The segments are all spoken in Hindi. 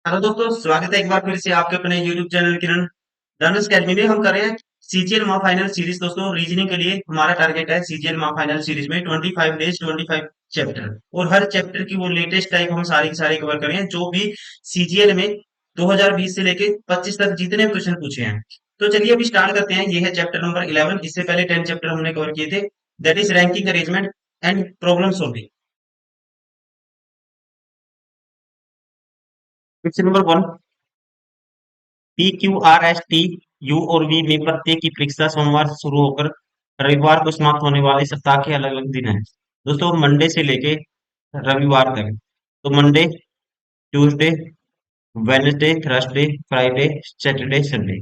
हेलो दोस्तों, स्वागत है एक बार फिर से आपके अपने YouTube चैनल किरण रनर्स अकेडमी में। हम कर रहे हैं सीजीएल माह फाइनल सीरीज। दोस्तों, रीजनिंग के लिए हमारा टारगेट है सीजीएल माह फाइनल सीरीज में 25 डेज 25 चैप्टर, और हर चैप्टर की वो लेटेस्ट टाइप हम सारी की सारी कवर करें जो भी सीजीएल में 2020 से लेके 25 तक जितने क्वेश्चन पूछे हैं। तो चलिए अभी स्टार्ट करते हैं। ये है चैप्टर नंबर 11। इससे पहले 10 चैप्टर हमने कवर किए थे, that is ranking arrangement and problem solving. Question number 1, P Q R S T U और वी में प्रत्येक की परीक्षा सोमवार से शुरू होकर रविवार को समाप्त होने वाले सप्ताह के अलग अलग दिन हैं। दोस्तों, मंडे से लेके रविवार तक। तो Monday, Tuesday, Wednesday, Thursday, Friday, Saturday, Sunday,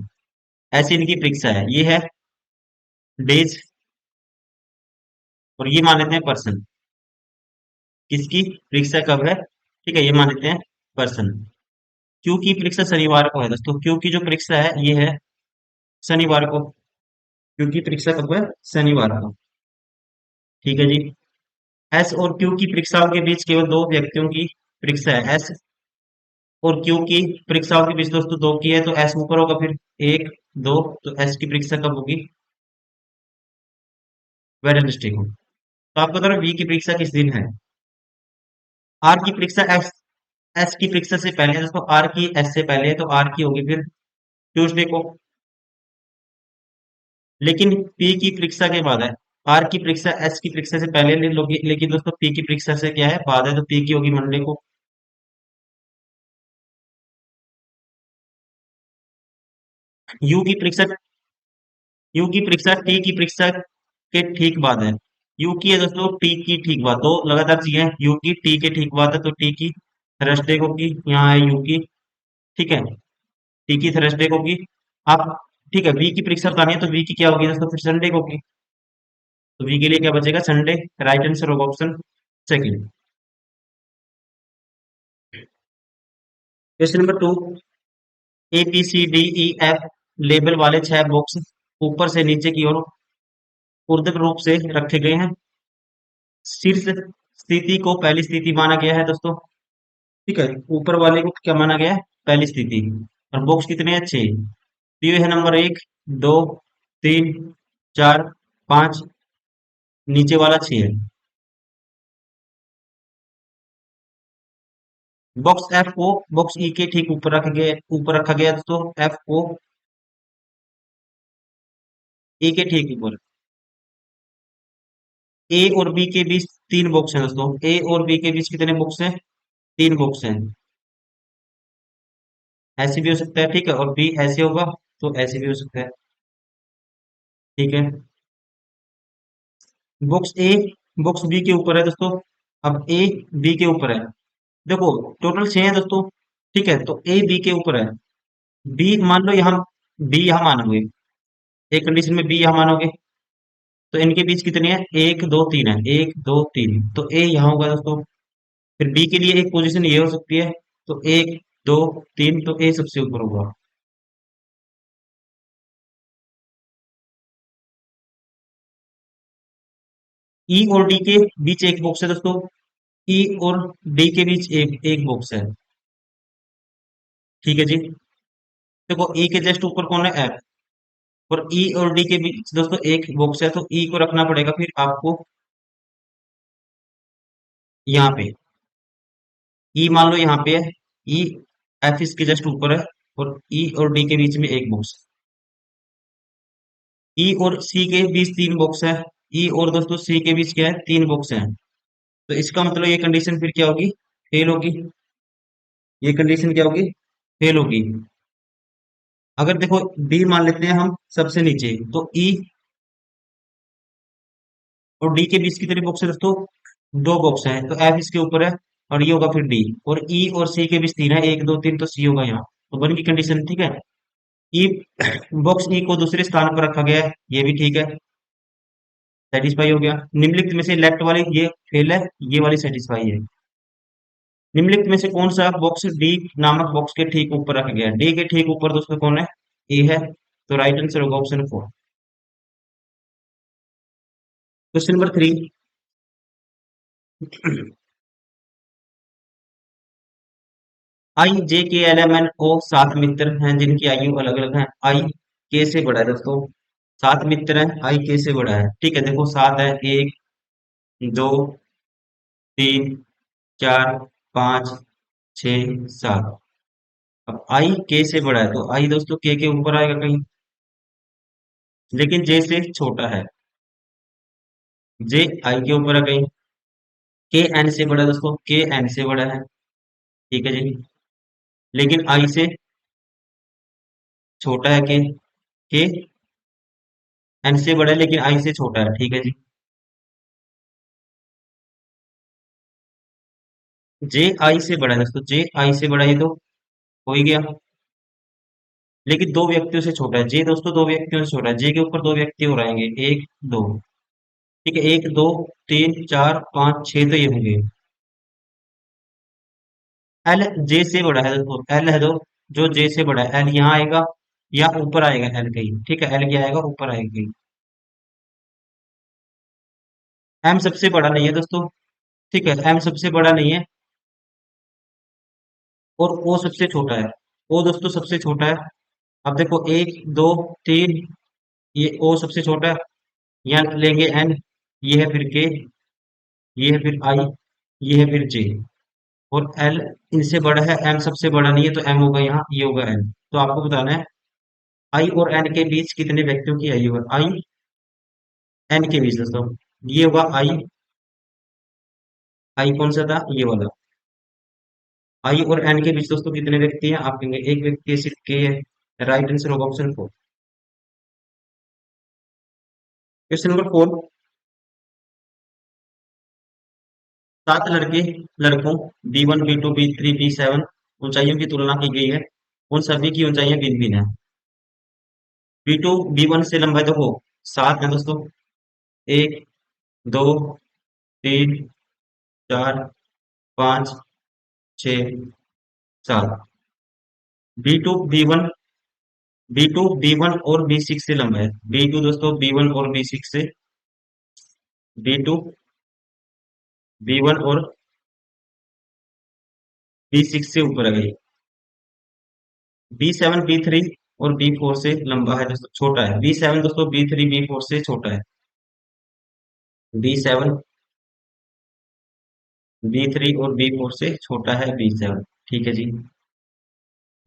ऐसी इनकी परीक्षा है। ये है डेज, और ये मान लेते हैं पर्सन। किसकी परीक्षा कब है? ठीक है, ये मान लेते हैं पर्सन। क्यू की परीक्षा शनिवार को है। दोस्तों, क्यू की जो परीक्षा है ये है शनिवार को। क्यू की परीक्षा कब है? शनिवार को। ठीक है जी। एस और क्यू की परीक्षाओं के बीच केवल दो व्यक्तियों की परीक्षा है। एस और क्यू की परीक्षाओं के बीच दोस्तों दो की है, तो एस ऊपर होगा फिर। एक, दो, तो एस की परीक्षा कब होगी? वेडनेसडे को। तो आपको बता रहा वी की परीक्षा किस दिन है। आर की परीक्षा एस, एस की परीक्षा से पहले है दोस्तों। आर की एस से पहले है, तो आर की होगी फिर ट्यूसडे को। लेकिन पी की परीक्षा के बाद है। आर की परीक्षा एस की परीक्षा से पहले ले लोगी, लेकिन दोस्तों पी की परीक्षा से क्या है? बाद है, तो पी की होगी मंडे को। यू की परीक्षा, यू की परीक्षा टी की परीक्षा के ठीक बाद है। यू की है दोस्तों टी की ठीक बाद। दो लगातार चीजें हैं। यू की टी के ठीक बाद है, तो टी की थर्सडे को की। यहाँ है यू की। ठीक है, टी की थर्सडे को की। आप, ठीक है, वी की परीक्षा बतानी है, तो वी की क्या होगी दोस्तों? फिर संडे को की। तो वी के लिए क्या बचेगा? संडे। राइट आंसर होगा option second. Question number 2, A B C D E F label वाले छह बॉक्स ऊपर से नीचे की ओर ऊर्ध्व रूप से रखे गए हैं। शीर्ष स्थिति को पहली स्थिति माना गया है दोस्तों। ठीक है, ऊपर वाले को क्या माना गया है? पहली स्थिति। और बॉक्स कितने हैं? छह। तो ये है नंबर एक, दो, तीन, चार, पांच, नीचे वाला छह है। बॉक्स एफ को बॉक्स ई के ठीक ऊपर रखा गया, ऊपर रखा गया दोस्तों। एफ को ए के ठीक ऊपर। ए और बी के बीच तीन बॉक्स हैं दोस्तों। ए और बी के बीच कितने बॉक्स हैं? तीन बॉक्स हैं। ऐसे भी हो सकता है, ठीक है, और बी ऐसे होगा, तो ऐसे भी हो सकता है। ठीक है, बॉक्स ए बॉक्स बी के ऊपर है दोस्तों। अब ए बी के ऊपर है। देखो, टोटल छह है दोस्तों। ठीक है, तो ए बी के ऊपर है। बी मान लो यहाँ, बी यहाँ मानोगे, एक कंडीशन में बी यहाँ मानोगे, तो इनके बीच कितने हैं? एक, दो, तीन है। एक, दो, तीन, तो ए यहाँ होगा दोस्तों। फिर बी के लिए एक पोजीशन ये हो सकती है, तो एक, दो, तीन, तो ए सबसे ऊपर होगा। ई और डी के बीच एक बॉक्स है दोस्तों। ई और डी के बीच एक एक बॉक्स है। ठीक है जी। देखो, ई के जस्ट ऊपर कौन है? एफ। और ई और डी के बीच दोस्तों एक बॉक्स है, तो ई को रखना पड़ेगा फिर आपको यहाँ पे। ई मान लो यहाँ पे है। ई, एफ इसके जस्ट ऊपर है, और ई और डी के बीच में एक बॉक्स। ई और सी के बीच तीन बॉक्स है। ई और दोस्तों सी के बीच क्या है? तीन बॉक्स हैं। तो इसका मतलब ये कंडीशन फिर क्या होगी? फेल होगी। ये कंडीशन क्या होगी? फेल होगी। अगर देखो, डी मान लेते हैं हम सबसे नीचे, तो ई और डी के बीच कितने बॉक्स है दोस्तों? दो बॉक्स हैं, तो एफ इसके ऊपर है, और ये होगा फिर डी। और ई और सी के बीच तीन है, एक, दो, तीन, तो सी होगा यहाँ। तो वन की कंडीशन ठीक है। ई बॉक्स ई को दूसरे स्थान पर रखा गया है, ये भी ठीक है, सेटिस्फाई हो गया। निम्नलिखित में से लेफ्ट वाली ये फेल है, ये वाली सेटिस्फाई है। निम्नलिखित में से कौन सा बॉक्स डी नामक बॉक्स के ठीक ऊपर रखा गया है? डी के ठीक ऊपर दोस्तों कौन है? ए है। तो राइट आंसर होगा ऑप्शन 4। क्वेश्चन नंबर 3, आई जे के एल एम एन ओ सात मित्र हैं जिनकी आयु अलग अलग है। आई के से बड़ा है दोस्तों। सात मित्र हैं, आई के से बड़ा है। ठीक है, देखो सात है, एक, दो, तीन, चार, पाँच, छ, सात। अब आई के से बड़ा है तो आई दोस्तों के ऊपर आएगा कहीं, लेकिन जे से छोटा है। जे आई के ऊपर है कहीं। के एन से बड़ा है दोस्तों, के एन से बड़ा है। ठीक है जी, लेकिन आई से छोटा है के एन से बड़ा है लेकिन आई से छोटा है। ठीक है जी, जे आई से बड़ा है दोस्तों, जे आई से बड़ा, ये तो हो ही गया। लेकिन दो व्यक्तियों से छोटा है जे दोस्तों, दो व्यक्तियों से छोटा है। जे के ऊपर दो व्यक्ति और आएंगे, एक, दो। ठीक है, एक, दो, तीन, चार, पाँच, छह तो ये होंगे। एल जे से बड़ा है दोस्तों, एल है जो जे से बड़ा है। एल यहाँ आएगा या ऊपर आएगा एल कहीं। ठीक है, एल क्या आएगा, ऊपर आएगा कहीं। एम सबसे बड़ा नहीं है दोस्तों। ठीक है, एम सबसे बड़ा नहीं है। और ओ सबसे छोटा है। ओ दोस्तों सबसे छोटा है। अब देखो, एक, दो, तीन, ये ओ सबसे छोटा है। यहाँ लेंगे एन, ये है फिर के, ये है फिर आई, ये है फिर जे। और एल इनसे बड़ा है, एम सबसे बड़ा नहीं है तो एम होगा यहाँ, ये होगा एन। तो आपको बताना है आई और एन के बीच कितने व्यक्तियों की आयु है। आई एन के बीच दोस्तों, ये होगा आई। आई कौन सा था, ये वाला। आई और एन के बीच दोस्तों कितने व्यक्ति हैं, आप कहेंगे एक व्यक्ति है, सिर्फ के है। राइट आंसर होगा ऑप्शन 4। Question number 4। सात लड़कों B1 B2 B3 B7 ऊंचाइयों की तुलना की गई है। उन सभी की ऊंचाइयां भिन्न भिन्न है। B2 B1 से लंबाई देखो सात है दोस्तों। एक, दो, तीन, चार, पाँच, छ, सात। B2 B1 और B6 से लंबा है। B2 दोस्तों B1 और B6 से, B2 B1 और B6 से ऊपर है गई। B7 B3 और B4 से लंबा है दोस्तों, छोटा है। B7 दोस्तों B3 B4 से छोटा है। B7 B3 और B4 से छोटा है B7। ठीक है जी,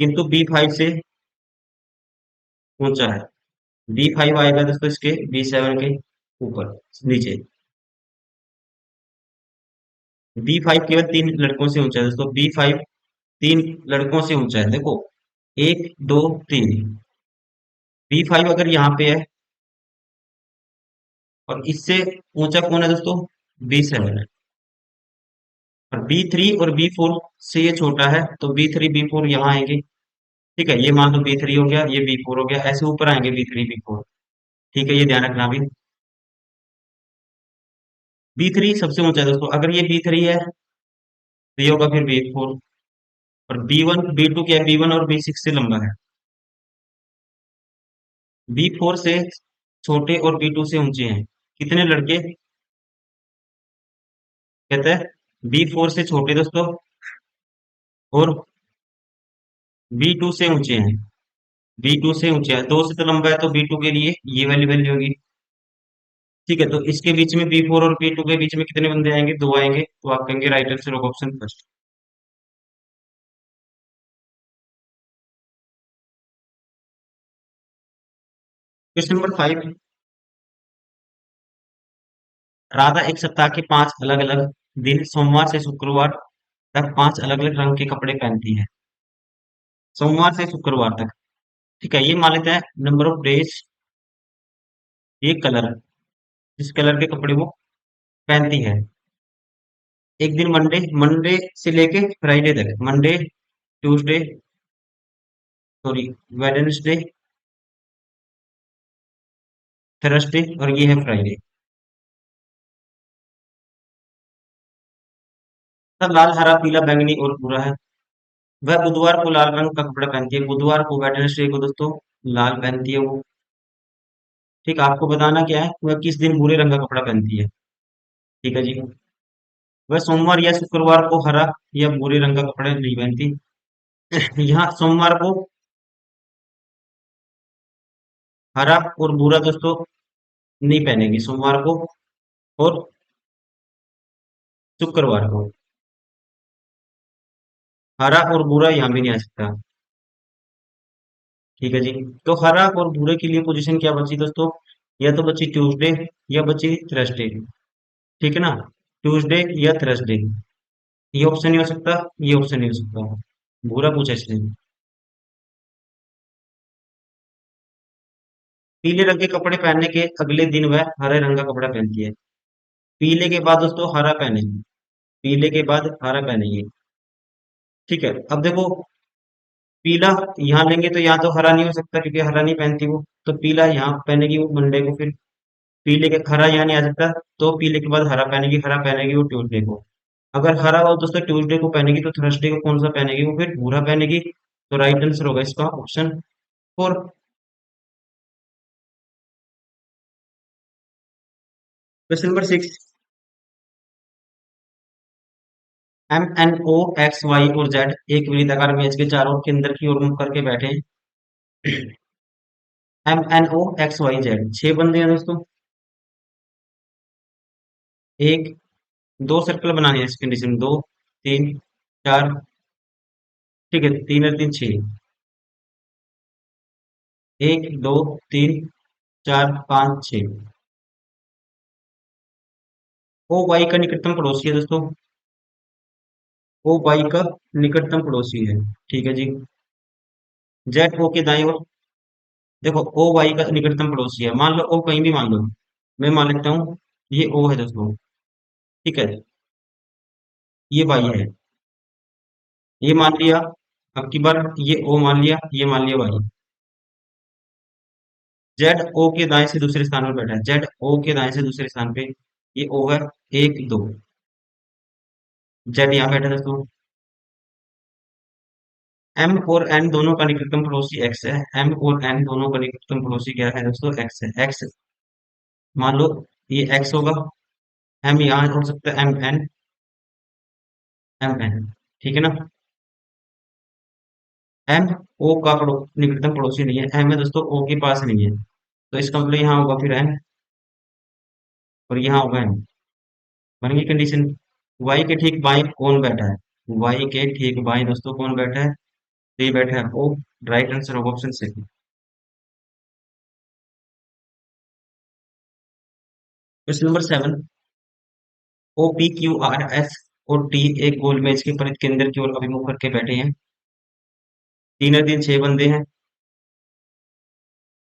किंतु B5 से ऊंचा है। B5 आएगा दोस्तों इसके B7 के ऊपर, नीचे। B5 केवल तीन लड़कों से ऊंचा है दोस्तों। B5 तीन लड़कों से ऊंचा है, देखो, एक, दो, तीन। B5 अगर यहाँ पे है और इससे ऊंचा कौन है दोस्तों, B7 है। और B3 और B4 से ये छोटा है तो B3 B4 यहाँ आएंगे। ठीक है, ये मान लो B3 हो गया, ये B4 हो गया, ऐसे ऊपर आएंगे B3 B4। ठीक है, ये ध्यान रखना अभी। B3 सबसे ऊंचा है दोस्तों, अगर ये B3 है तो ये होगा फिर B4। और B1 B2 क्या है, B1 और B6 से लंबा है। B4 से छोटे और B2 से ऊंचे हैं कितने लड़के, कहते हैं B4 से छोटे दोस्तों और B2 से ऊंचे हैं। B2 से ऊंचे हैं, दो से तो लंबा है तो B2 के लिए ये वाली वैल्यू होगी। ठीक है, तो इसके बीच में B4 और B2 के बीच में कितने बंदे आएंगे, दो आएंगे, तो आप कहेंगे राइट आंसर होगा option first. Question number 5। Radha एक सप्ताह के पांच अलग अलग दिन सोमवार से शुक्रवार तक पांच अलग अलग रंग के कपड़े पहनती है। सोमवार से शुक्रवार तक। ठीक है, ये मान लेते हैं नंबर ऑफ डेज, ये कलर, जिस कलर के कपड़े वो पहनती है। एक दिन मंडे, मंडे से लेके फ्राइडे तक, Monday, Tuesday, sorry, Wednesday, Thursday, और ये है फ्राइडे। सब लाल, हरा, पीला, बैंगनी और भूरा है। वह बुधवार को लाल रंग का कपड़ा पहनती है, बुधवार को, वेडनेसडे को दोस्तों लाल पहनती है वो। ठीक है, आपको बताना क्या है, वह किस दिन भूरे रंग का कपड़ा पहनती है। ठीक है जी, वह सोमवार या शुक्रवार को हरा या भूरे रंग का कपड़ा नहीं पहनती। यहाँ सोमवार को हरा और भूरा दोस्तों नहीं पहनेगी सोमवार को, और शुक्रवार को हरा और भूरा यहाँ भी नहीं आ सकता। ठीक है जी। तो हरा और भूरे के लिए पोजीशन क्या बची दोस्तों? या तो बची ट्यूसडे या बची थर्सडे। ठीक है ना? ट्यूसडे या थर्सडे, ये ऑप्शन नहीं हो सकता, ये ऑप्शन नहीं हो सकता। भूरा पूछा इसने। पीले रंग के कपड़े पहनने के अगले दिन वह हरे रंग का कपड़ा पहनती है। पीले के बाद दोस्तों हरा पहनेगी, पीले के बाद हरा पहनेगी। ठीक है, अब देखो, पीला यहाँ लेंगे तो यहाँ तो हरा नहीं हो सकता क्योंकि हरा नहीं पहनती वो, तो पीला यहाँ पहनेगी वो मंडे को, फिर पीले के हरा यहाँ नहीं आ सकता, तो पीले के बाद हरा पहनेगी, हरा पहनेगी वो ट्यूसडे को। अगर हरा हो दोस्तों ट्यूसडे को पहनेगी तो थर्सडे को कौन सा पहनेगी? वो फिर भूरा पहनेगी। तो राइट आंसर होगा इसका option four. Question number six. M N O X Y और जेड एक वृत्ताकार मेज के चारों केंद्र की ओर मुख करके बैठे हैं। M N O X Y Z छह बंदे हैं दोस्तों। एक दो सर्कल बनाने हैं इस कंडीशन में, दो तीन चार। ठीक है, तीन और तीन छह। एक दो तीन चार पाँच छह। ओ वाई का निकटतम पड़ोसी है दोस्तों। ओ वाई का निकटतम पड़ोसी है। ठीक है जी। जेड ओ के दाएं ओर, देखो ओ वाई का निकटतम पड़ोसी है, मान लो ओ कहीं भी मान लो, मैं मान लेता हूँ ये ओ है दोस्तों। ठीक है, ये वाई है, ये मान लिया। अब की बार ये ओ मान लिया, ये मान लिया वाई। जेड ओ के दाएं से दूसरे स्थान पर बैठा है, जेड ओ के दाएं से दूसरे स्थान पे, ये ओ है। एक दो, जेड यहाँ बैठा है दोस्तों। एम और एन दोनों का निकटतम पड़ोसी एक्स है, एम और एन दोनों का निकटतम पड़ोसी क्या है दोस्तों? एक्स है। एक्स मान लो ये एक्स होगा, एम यहाँ हो सकता है, एम एन, एम एन। ठीक है ना? एम ओ का निकटतम पड़ोसी नहीं है, एम है दोस्तों ओ के पास नहीं है, तो इसका मतलब यहाँ होगा फिर एन, और यहाँ होगा एन। बन गई कंडीशन। वाई के ठीक बाएं कौन बैठा है? वाई के ठीक बाएं दोस्तों कौन बैठा है? तो ये बैठा है ओ। राइट आंसर होगा ऑप्शन से। Question number seven. O P Q R S और टी एक गोल मेज के परिध केंद्र की ओर अभिमुख करके बैठे हैं। तीन और तीन छह बंदे हैं,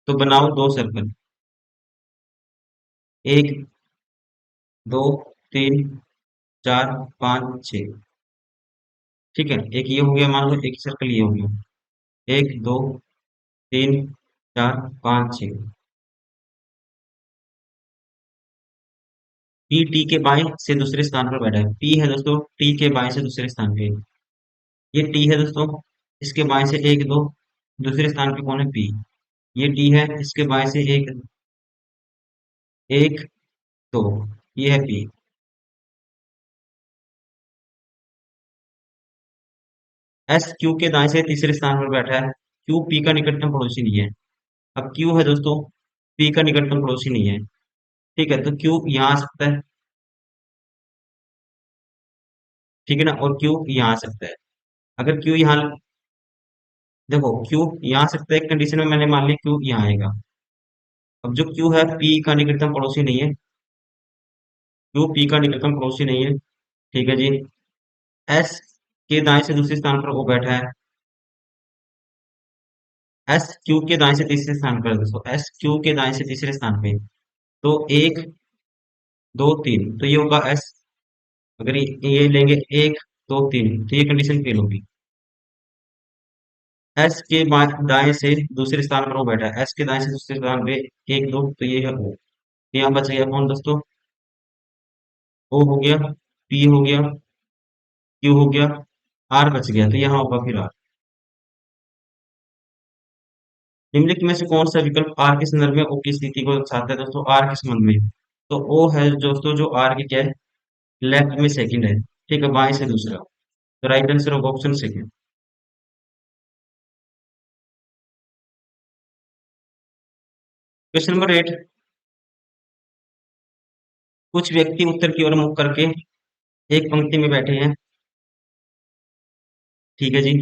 तो बनाओ दो सर्कल। एक दो तीन चार पाँच छह। ठीक है, एक ये हो गया, मान लो एक सर्कल ये हो गया। एक दो तीन चार पाँच छह। पी टी के बाएं से दूसरे स्थान पर बैठा है, पी है दोस्तों टी के बाएं से दूसरे स्थान पे। ये टी है दोस्तों, इसके बाएं से एक दो, दूसरे स्थान पे कौन है? पी। ये टी है, इसके बाएं से एक, एक दो, ये है पी। एस क्यू के दाएं से तीसरे स्थान पर बैठा है, क्यू पी का निकटतम पड़ोसी नहीं है। अब क्यू है दोस्तों, पी का निकटतम पड़ोसी नहीं है। ठीक है, तो क्यू यहाँ आ सकता है। ठीक है ना? और क्यू यहाँ आ सकता है। अगर क्यू यहाँ, देखो क्यू यहाँ आ सकता है, एक कंडीशन में मैंने मान लिया क्यू यहाँ आएगा। अब जो क्यू है पी का निकटतम पड़ोसी नहीं है, क्यू पी का निकटतम पड़ोसी नहीं है। ठीक है जी। एस के दाएं से दूसरे स्थान पर वो बैठा है, एस क्यू के दाएं से तीसरे स्थान पर है दोस्तों, एस क्यू के दाएं से तीसरे स्थान पे। तो एक दो तीन, तो ये होगा एस। अगर ये लेंगे एक दो तीन, तो ये कंडीशन फेल होगी। एस के दाएं से दूसरे स्थान पर वो बैठा है, एस के दाएं से दूसरे स्थान पे एक दो, तो ये है ओ। तो यहाँ बच गया कौन दोस्तों? ओ हो गया, पी हो गया, क्यू हो गया, आर बच गया, तो यहाँ होगा फिर आर। निम्नलिखित में से कौन सा विकल्प आर के संदर्भ में ओ की स्थिति को दर्शाता है दोस्तों? आर के संबंध में, तो ओ है दोस्तों जो आर के क्या है, लेफ्ट में सेकंड है। ठीक है, बाएं से दूसरा, तो राइट आंसर होगा ऑप्शन सेकंड। Question number 8। कुछ व्यक्ति उत्तर की ओर मुख करके एक पंक्ति में बैठे हैं। ठीक है जी।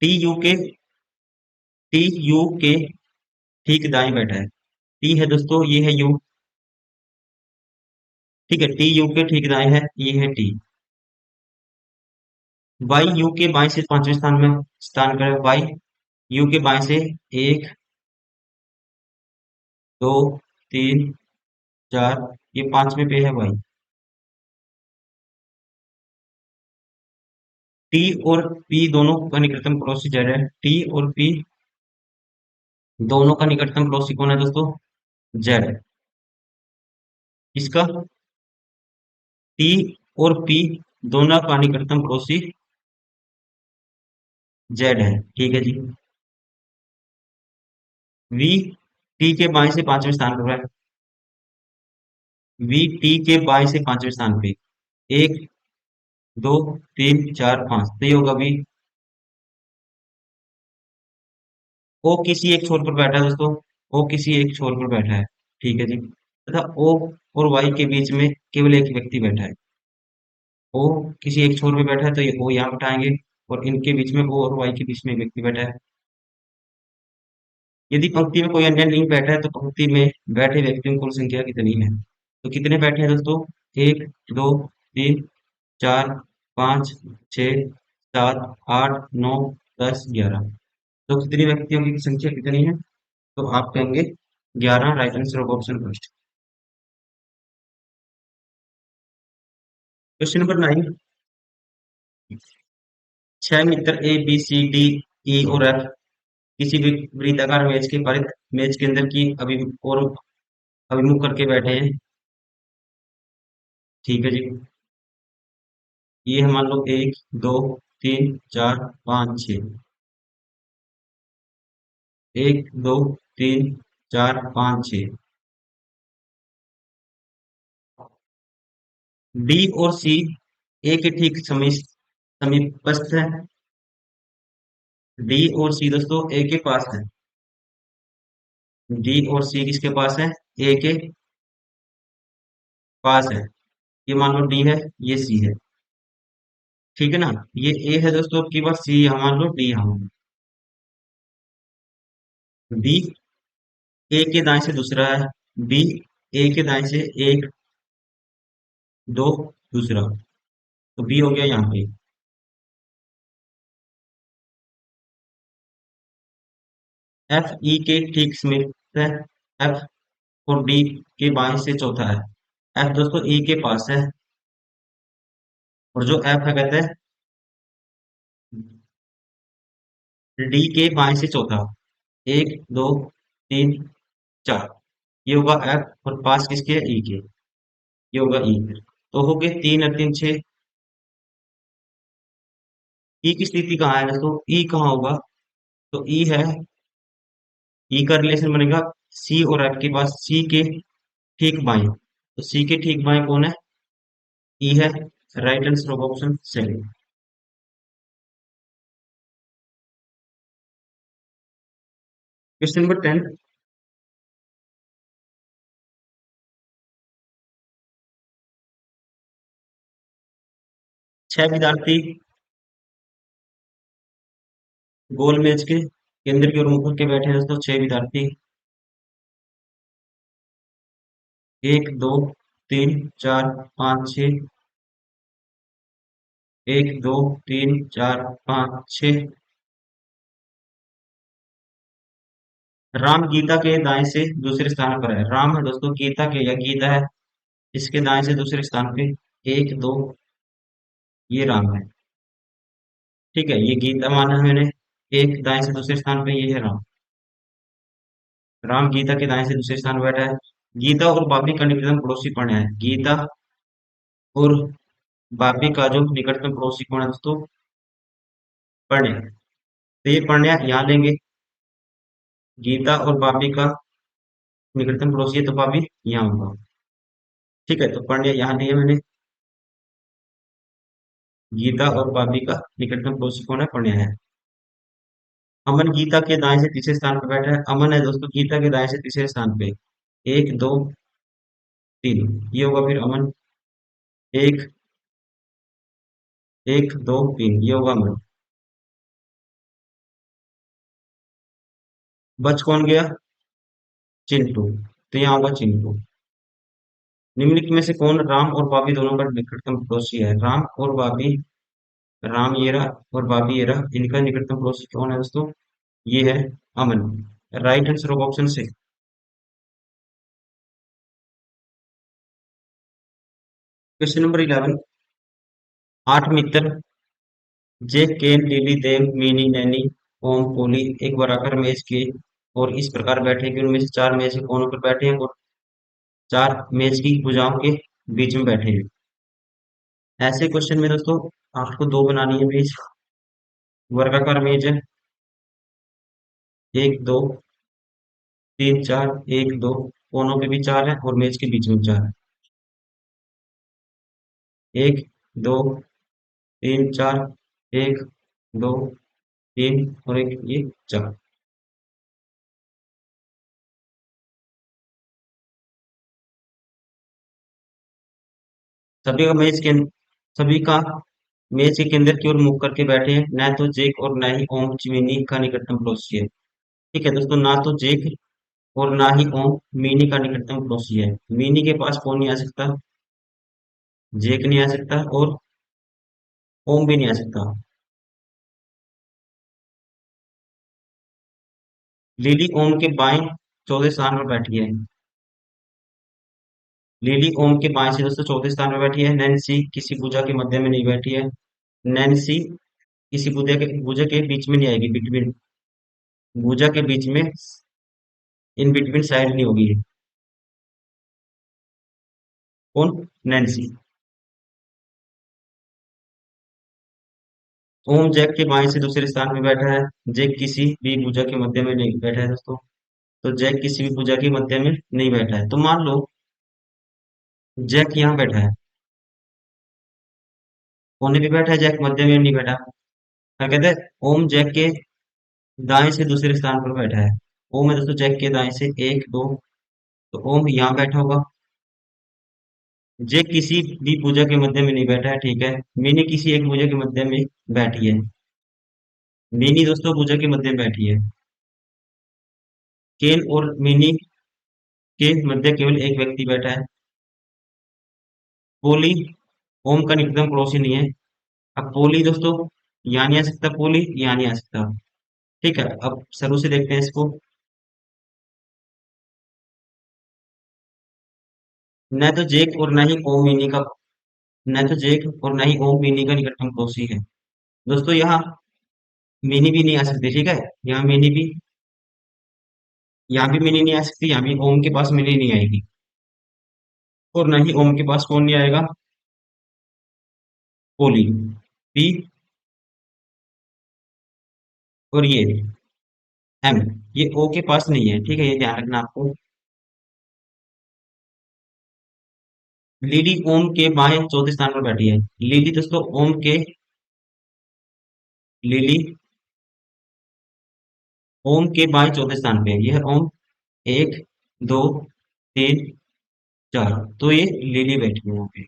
टी यू के टी यू के ठीक दाएं बैठा है। टी है दोस्तों, ये है यू। ठीक है, टी यू के ठीक दाएं है, ये है टी। वाई यू के बाएं से पांचवें स्थान में स्थान पर है। वाई यू के बाएं से एक, दो, तीन, चार, ये पांचवें पे है वाई। टी और पी दोनों का निकटतम पड़ोसी जेड है। टी और पी दोनों का निकटतम पड़ोसी कौन है दोस्तों? जेड। इसका टी और पी दोनों का निकटतम पड़ोसी जेड है। ठीक है जी। वी टी के बाएं से पांचवें स्थान पर है। वी टी के बाएं से पांचवें स्थान पे। एक, दो, तीन, चार, पांच, तो ये होगा वी। ओ किसी एक छोर पर बैठा है दोस्तों। ओ किसी एक छोर पर बैठा है। ठीक है जी। तथा ओ और वाई के बीच में केवल एक व्यक्ति बैठा है। ओ किसी एक छोर पे बैठा है, तो ये ओ यहाँ बैठाएंगे। और इनके बीच में ओ और वाई के बीच में एक व्यक्ति बैठा है। यदि पंक्ति में कोई अन्य नहीं बैठा है तो पंक्ति में बैठे व्यक्तियों की कुल संख्या कितनी है? तो कितने बैठे हैं दोस्तों? एक, दो, तीन, चार, पाँच, छः, सात, आठ, नौ, 10, 11। तो कितने व्यक्तियों की संख्या कितनी है? तो आप कहेंगे 11। Right answer of option first. Question number 9। छह मित्र ए बी सी डी ई और एफ किसी भी वृत्ताकार मैच के पारित मैच के अंदर की और अभिमुख करके बैठे हैं। ठीक है जी। ये है मान लो एक, दो, तीन, चार, पाँच, छः। एक, दो, तीन, चार, पाँच, छः। डी और सी ए के ठीक समीपस्थ है। डी और सी दोस्तों ए के पास है। डी और सी किसके पास है? ए के पास है। ये मान लो डी है, ये सी है। ठीक है ना? ये ए है दोस्तों आपके पास, सी यहाँ मान लो, डी यहाँ। बी ए के दाएं से दूसरा है। बी ए के दाएं से एक, दो, दूसरा। तो बी हो गया यहाँ पे। एफ ई के ठीक समीप है। एफ और डी के बाएं से चौथा है। एफ दोस्तों ई के पास है। और जो एफ है कहते हैं डी के बाएं से चौथा। एक, दो, तीन, चार। ये होगा एफ और पास किसके है? ई के। ये होगा ई। तो हो गए तीन और तीन, छह। ई की स्थिति कहाँ है दोस्तों? ई कहाँ होगा? तो ई है, ई का रिलेशन बनेगा सी और एफ के पास। सी के ठीक बाएं, तो सी के ठीक बाएं कौन है? ई है। Right answer of option seven. Question number 10। छह विद्यार्थी गोल मेज के केंद्र की ओर मुख के बैठे हैं दोस्तों। छह विद्यार्थी। एक, दो, तीन, चार, पाँच, छः। एक, दो, तीन, चार, पाँच, छः। राम गीता के दाएं से दूसरे स्थान पर है। राम है दोस्तों गीता के, या गीता है इसके दाएं से दूसरे स्थान पे। एक, दो, ये राम है। ठीक है, ये गीता माना है मैंने। एक दाएं से दूसरे स्थान पे, ये है राम। राम गीता के दाएं से दूसरे स्थान पर बैठा है। गीता और बापी का निकटतम पड़ोसी कौन है? गीता और बापी का जो निकटतम पड़ोसी कौन है दोस्तों? पढ़े। तो ये पढ़ने यहाँ लेंगे। गीता और बापी का निकटतम पड़ोसी है, तो बापी यहाँ होगा। ठीक है, तो पढ़ने यहाँ लिया मैंने। गीता और बापी का निकटतम पड़ोसी कौन है? पढ़ने है। अमन गीता के दाएं से तीसरे स्थान पर बैठा है। अमन है दोस्तों गीता के दाएं से तीसरे स्थान पे। एक दो तीन, ये होगा फिर अमन। एक, एक दो तीन, ये होगा अमन। बच कौन गया? चिंटू। तो यहाँ होगा चिंटू। निम्नलिखित में से कौन राम और भाभी दोनों का निकटतम पड़ोसी है? राम और भाभी, राम ये रहा और भाभी ये रहा, इनका निकटतम पड़ोसी कौन है दोस्तों? ये है अमन। राइट आंसर ऑफ ऑप्शन से। Question number 11। आठ मित्र जे केन लिली देव मीनी नैनी ओम पोली एक बराबर मेज के और इस प्रकार बैठे कि उनमें से चार मेज के कोनों पर बैठे हैं और चार मेज की भुजाओं के बीच में बैठे हैं। ऐसे क्वेश्चन में दोस्तों आपको दो बनानी है मेज। वर्गाकार मेज है। एक दो तीन चार, एक दो, कोनों पे भी चार है और मेज के बीच में चार है। एक दो तीन चार, एक दो तीन और एक ये चार। सभी का मेज के सभी का मेज के केंद्र की ओर मुख करके बैठे हैं। न तो जेक और न ही ओम मिनी का निकटतम पड़ोसी है। ठीक है दोस्तों, ना तो जेक और ना ही ओम मिनी का निकटतम पड़ोसी है। मिनी के पास कौन नहीं आ सकता? जेक नहीं आ सकता और ओम भी नहीं आ सकता। लिली ओम के बाएं चौथे स्थान पर बैठी है। लिली ओम के बाएं से दोस्तों चौथे स्थान पर बैठी है। नैन्सी किसी भुजा के मध्य में नहीं बैठी है। नैन्सी किसी भुजा के बीच में नहीं आएगी, बिटवीन भुजा के बीच में, इन बिटवीन साइड नहीं होगी। कौन? नैन्सी। ओम जैक के बाएं से दूसरे स्थान पे बैठा है। जैक किसी भी भुजा के मध्य में नहीं बैठा है दोस्तों। तो जैक किसी भी भुजा के मध्य में नहीं बैठा है। तो मान लो जैक यहाँ बैठा है, कोने भी बैठा है, जैक मध्य में नहीं बैठा। क्या कहते हैं? ओम जैक के दाएं से दूसरे स्थान पर बैठा है। ओम है दोस्तों जैक के दाएं से, एक दो, तो ओम यहाँ बैठा होगा। जैक किसी भी भुजा के मध्य में नहीं बैठा है, ठीक है। मिनी किसी एक भुजा के मध्य में बैठी है। मिनी दोस्तों भुजा के मध्य में बैठी है। केन और मिनी के मध्य केवल एक व्यक्ति बैठा है। पोली ओम का निकटतम पड़ोसी नहीं है। अब पोली दोस्तों यहाँ नहीं आ सकता, पोली यहाँ नहीं आ सकता। ठीक है, अब शुरू से देखते हैं इसको। न तो जेक और न ही ओम मिनी का, न तो जेक और न ही ओम मिनी का निकटतम पड़ोसी है। दोस्तों यहाँ मिनी भी नहीं आ सकती, ठीक है। यहाँ मिनी भी, यहाँ भी मिनी नहीं आ सकती, यहाँ भी ओम के पास मिनी नहीं आएगी। और न ही ओम के पास कौन नहीं आएगा? पोली। पी और ये एम, ये ओ के पास नहीं है, ठीक है, ये ध्यान रखना आपको। लिली ओम के बाएं चौथे स्थान पर बैठी है। लिली दोस्तों ओम के, लिली ओम के बाएं चौथे स्थान पे है। यह है ओम। एक दो तीन चार, तो ये लिली बैठी है यहाँ पे।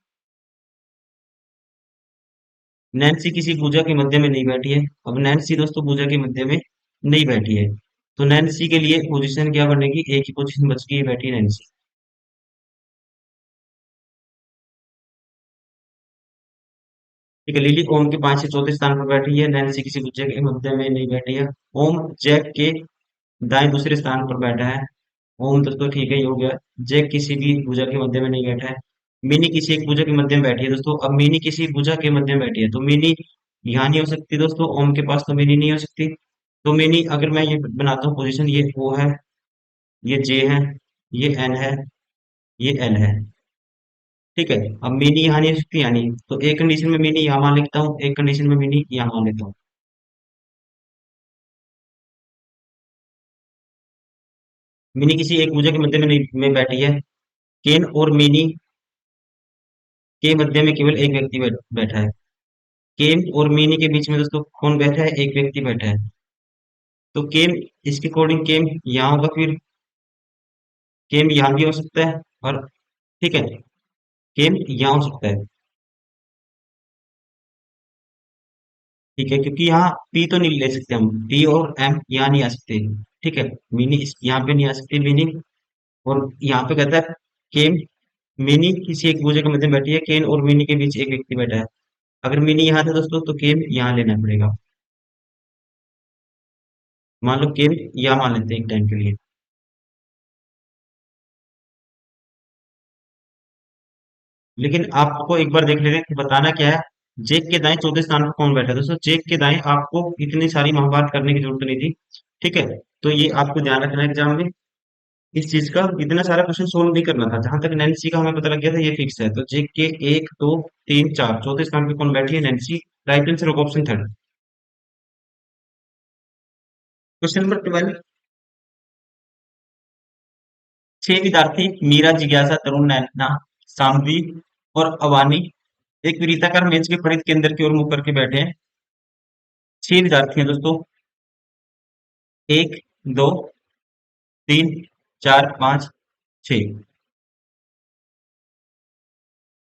नैन्सी किसी पूजा के मध्य में नहीं बैठी है। अब नैन्सी दोस्तों पूजा के मध्य में नहीं बैठी है, तो नैन्सी के लिए पोजीशन क्या बनेगी? एक ही पोजीशन बच गई है, बैठी नैन्सी। ठीक है, लिली ओम के पांच से चौथे स्थान पर बैठी है। नैन्सी किसी पूजा के मध्य में नहीं बैठी है। ओम जैक के दाएं दूसरे स्थान पर बैठा है। ओम दोस्तों ठीक है, ये हो गया। जैक किसी भी भुजा के मध्य में नहीं बैठा है। मिनी किसी एक भुजा के मध्य में बैठी है दोस्तों। अब मिनी किसी भुजा के मध्य में बैठी है, तो मिनी यहाँ नहीं हो सकती दोस्तों, ओम के पास तो मिनी नहीं हो सकती। तो मिनी अगर मैं ये बनाता हूँ पोजीशन, ये ओ है, ये जे है, ये एन है, ये एल है। ठीक है, अब मिनी यहाँ नहीं हो सकती, यहाँ नहीं, तो एक कंडीशन में मिनी यहाँ मान लेता हूँ, एक कंडीशन में मिनी यहाँ मान लेता हूँ। मिनी किसी एक भुजा के मध्य में नहीं में बैठी है। केन और मिनी के मध्य में केवल एक व्यक्ति बैठा है। केन और मीनी के बीच में दोस्तों कौन बैठा है? एक व्यक्ति बैठा है। तो केम इसके अकॉर्डिंग केम यहाँ होगा, फिर केम यहाँ भी हो सकता है, और ठीक है, केम यहाँ हो सकता है। ठीक है, क्योंकि यहाँ पी तो नहीं ले सकते हम, पी और एम यहाँ नहीं आ सकते। ठीक है, मीनिंग यहाँ पे नहीं आ सकती मीनिंग। और यहाँ पे कहता है केम मिनी किसी एक भुजा के मध्य में बैठी है, केन और मिनी के बीच एक व्यक्ति बैठा है। अगर मिनी यहाँ था दोस्तों तो केम यहाँ लेना पड़ेगा। मान लो केम यहाँ मान लेते हैं एक टाइम के लिए। लेकिन आपको एक बार देख लेते हैं कि बताना क्या है। जेक के दाएं चौथे स्थान पर कौन बैठा है दोस्तों, जेक के दाएं आपको इतनी सारी महाभारत करने की जरूरत नहीं थी। ठीक है, तो ये आपको ध्यान रखना है एग्जाम में। इस चीज का इतना सारा क्वेश्चन सोल्व नहीं करना था। जहां तक नैन्सी का हमें पता लग गया था, ये फिक्स है। तो जेक के एक दो तीन चार चौथे स्थान पे कौन बैठी है, नैन्सी। राइट आंसर होगा ऑप्शन थर्ड। Question number 12। छह विद्यार्थी मीरा, जिज्ञासा, तरुण, नैना, साम्वी और अवानी एक वृत्ताकार मेज के परिध केंद्र की ओर मुंह करके बैठे हैं। छह विद्यार्थी हैं दोस्तों। एक, दो, तीन, चार, पांच, छह।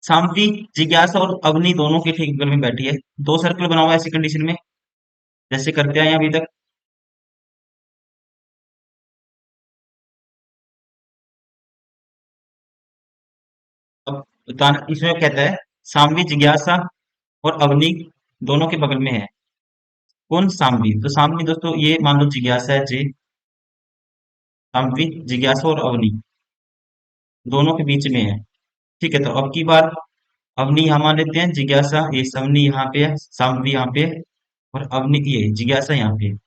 साम्वी, जिज्ञासा और अवनी दोनों के ठीक बगल में बैठी है। दो सर्कल बना हुआ है ऐसी कंडीशन में, जैसे करते आए हैं अभी तक। अब बताना इसमें कहता है साम्वी, जिज्ञासा और अवनी दोनों के बगल में है। कौन साम्वी, तो साम्वी दोस्तों ये मान लो जिज्ञासा है जी। साम्वी, जिज्ञासा और अवनी दोनों के बीच में है। ठीक है, तो अब की बार अवनी यहाँ मान लेते हैं, जिज्ञासा ये समनी यहाँ पे है, साम्वी यहाँ पे है, और अवनी ये जिज्ञासा यहाँ पे है।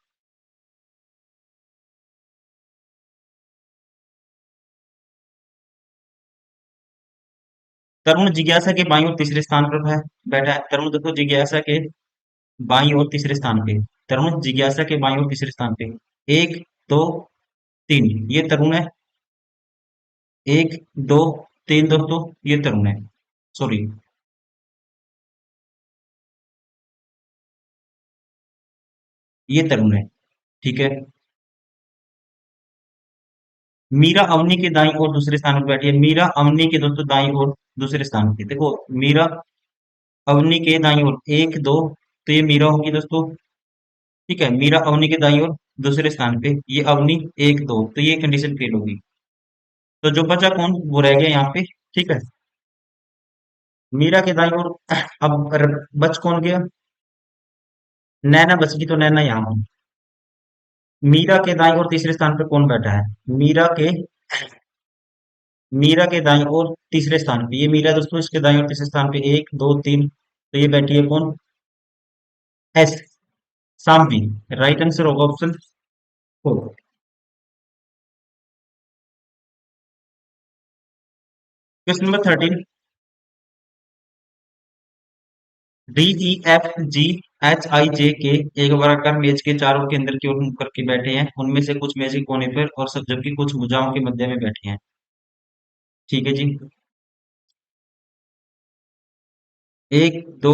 तरुण जिज्ञासा के बाईं ओर तीसरे स्थान पर है, बैठा है। तरुण दोस्तों जिज्ञासा के बाईं ओर तीसरे स्थान पे। तरुण जिज्ञासा के बाईं ओर तीसरे स्थान पे। एक, दो, तीन, ये तरुण है। एक, दो, तीन दोस्तों, ये तरुण है। सॉरी, ये तरुण है। ठीक है, मीरा अवनी के दाईं ओर दूसरे स्थान पर बैठी है। मीरा अवनी के दोस्तों दाईं ओर दूसरे स्थान पे देखो। मीरा अवनी के दाईं ओर एक, दो, तो ये मीरा होगी दोस्तों। ठीक है, मीरा अवनी के दाईं ओर दूसरे स्थान पे, ये अवनी एक, दो, तो ये कंडीशन फेल होगी। तो जो बचा कौन, वो रह गया यहाँ पे। ठीक है, मीरा के दाईं ओर अब बच कौन गया, नैना बच गई। तो नैना यहाँ हूँ। मीरा के दाईं ओर तीसरे स्थान पे कौन बैठा है, मीरा के दाईं ओर तीसरे स्थान पे, ये मीरा दोस्तों इसके दाईं ओर तीसरे स्थान पे एक, दो, तीन, तो ये बैठी है कौन, एस, साम्वी। राइट आंसर होगा option four. Question number 13। D, E, F, G, H, I, J के एक वर्गाकार मेज के चारों केंद्र की ओर मुख करके बैठे हैं। उनमें से कुछ मेज के कोने पर और सब जबकि कुछ भुजाओं के मध्य में बैठे हैं। ठीक है जी। एक, दो,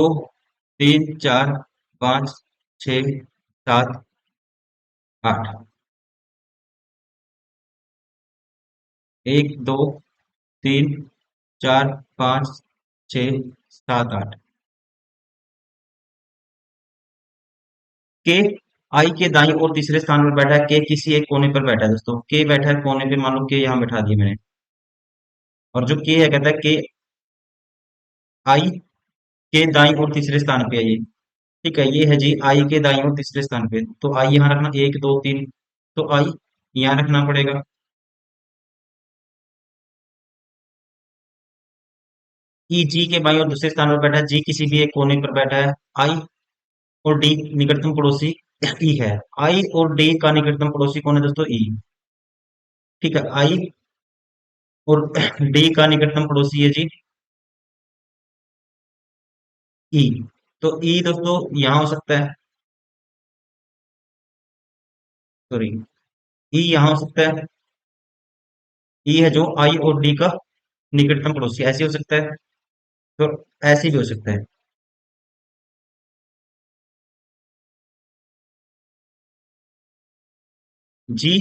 तीन, चार, पाँच, छ, सात, आठ। एक, दो, तीन, चार, पाँच, छ, सात, आठ। के आई के दाईं ओर तीसरे स्थान पर बैठा है। के किसी एक कोने पर बैठा है दोस्तों। के बैठा है कोने पे, मान लो के यहाँ बैठा दिया मैंने। और जो के है कहता है के आई के दाईं ओर तीसरे स्थान पे है ये। ठीक है, ये है जी आई के दाईं ओर तीसरे स्थान पे, तो आई यहाँ रखना, एक, दो, तीन, तो आई यहाँ रखना पड़ेगा। ई जी के बाईं ओर दूसरे स्थान पर बैठा है। जी किसी भी एक कोने पर बैठा है। आई और डी निकटतम पड़ोसी ई है। आई और डी का निकटतम पड़ोसी कौन है दोस्तों, ई। ठीक है, आई और डी का निकटतम पड़ोसी है जी ई। तो ई दोस्तों यहाँ हो सकता है, सॉरी, ई यहाँ हो सकता है। ई है जो आई और डी का निकटतम पड़ोसी, ऐसे हो सकता है। तो ऐसे भी हो सकता है। जी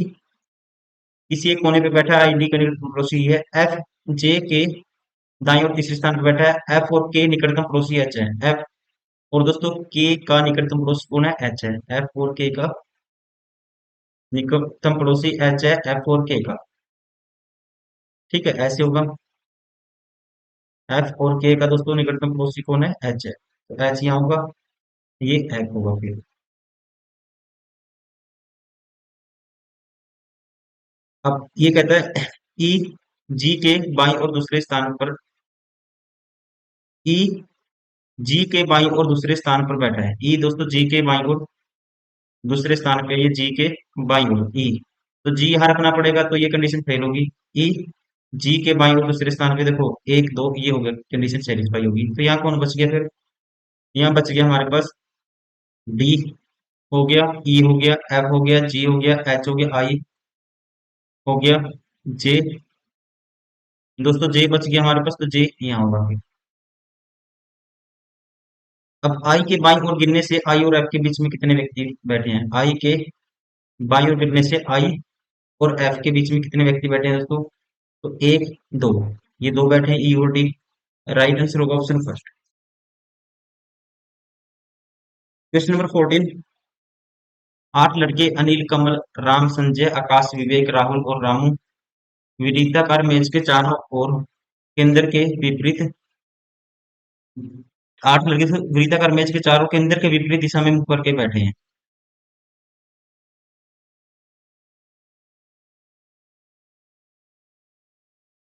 किसी एक कोने पे बैठा है, डी का निकटतम पड़ोसी है एफ। जे के दाईं और तीसरे स्थान पे बैठा है एफ, और के निकटतम पड़ोसी एच है एफ। और दोस्तों के का निकटतम पड़ोसी कौन है, एच है। एफ और के का निकटतम पड़ोसी एच है, एफ और के का। ठीक है, ऐसे होगा। एफ और के का दोस्तों निकटतम पड़ोसी कौन है, एच है, तो एच यहाँ होगा, ये एफ होगा फिर। अब ये कहता है ई जी के बाईं और दूसरे स्थान पर, ई जी के बाईं और दूसरे स्थान पर बैठा है। ई दोस्तों जी के बाईं और दूसरे स्थान पे, ये जी के बाईं ओर ई, तो जी यहाँ रखना पड़ेगा, तो ये कंडीशन फेल होगी। ई जी के बाईं ओर दूसरे स्थान पे देखो, एक दो, ये हो गया, कंडीशन सेटिस्फाई होगी। तो यहाँ कौन बच गया फिर, यहाँ बच गया हमारे पास डी हो गया, ई हो गया, एफ हो गया, जी हो गया, एच हो गया, आई हो गया, जे। दोस्तों जे बच गया हमारे पास, तो जे यहाँ होगा फिर। अब आई के बाईं ओर गिनने से आई और एफ के बीच में कितने व्यक्ति बैठे हैं, आई के बाईं ओर गिनने से आई और एफ के बीच में कितने व्यक्ति बैठे हैं दोस्तों, तो एक दो, ये दो बैठे हैं, ई और डी। राइट आंसर होगा ऑप्शन फर्स्ट। Question number 14। आठ लड़के अनिल, कमल, राम, संजय, आकाश, विवेक, राहुल और रामू वृत्ताकार मेज के चारों ओर केंद्र के विपरीत, आठ लड़के वृत्ताकार मेज के चारों केंद्र के विपरीत दिशा में मुख करके बैठे हैं।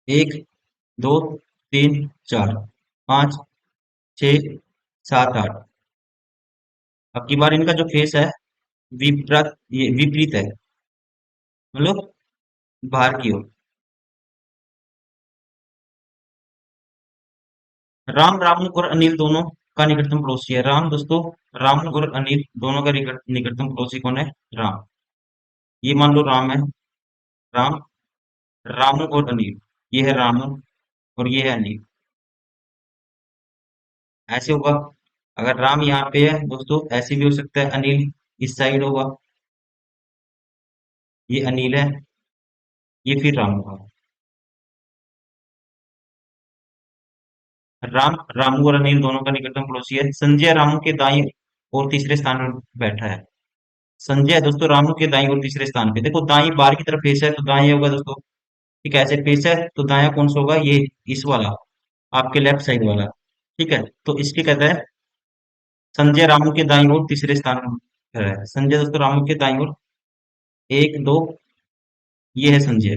एक, दो, तीन, चार, पाँच, छः, सात, आठ। अब की बार इनका जो फेस है विपरीत, ये विपरीत है, मतलब बाहर की ओर। राम, रामू और अनिल दोनों का निकटतम पड़ोसी है राम। दोस्तों रामू और अनिल दोनों का निकटतम पड़ोसी कौन है, राम। ये मान लो राम है, राम, रामू और अनिल, ये है रामू और ये है अनिल। ऐसे होगा, अगर राम यहाँ पे है दोस्तों, ऐसे भी हो सकता है, अनिल इस साइड होगा, ये अनिल है, ये फिर राम होगा। राम, रामू और अनिल दोनों का निकटतम पड़ोसी है। संजय रामू के दाईं और तीसरे स्थान पर बैठा है। संजय दोस्तों रामू के दाईं और तीसरे स्थान पे, देखो दाईं बाहर की तरफ फेस है, तो दाएं होगा दोस्तों। ठीक है, ऐसे फेस है तो दायां कौन सा होगा, ये इस वाला, आपके लेफ्ट साइड वाला। ठीक है, तो इसके कहता है संजय रामू के दाईं ओर तीसरे स्थान पर है। संजय दोस्तों रामू के दाईं ओर, एक दो, ये है संजय।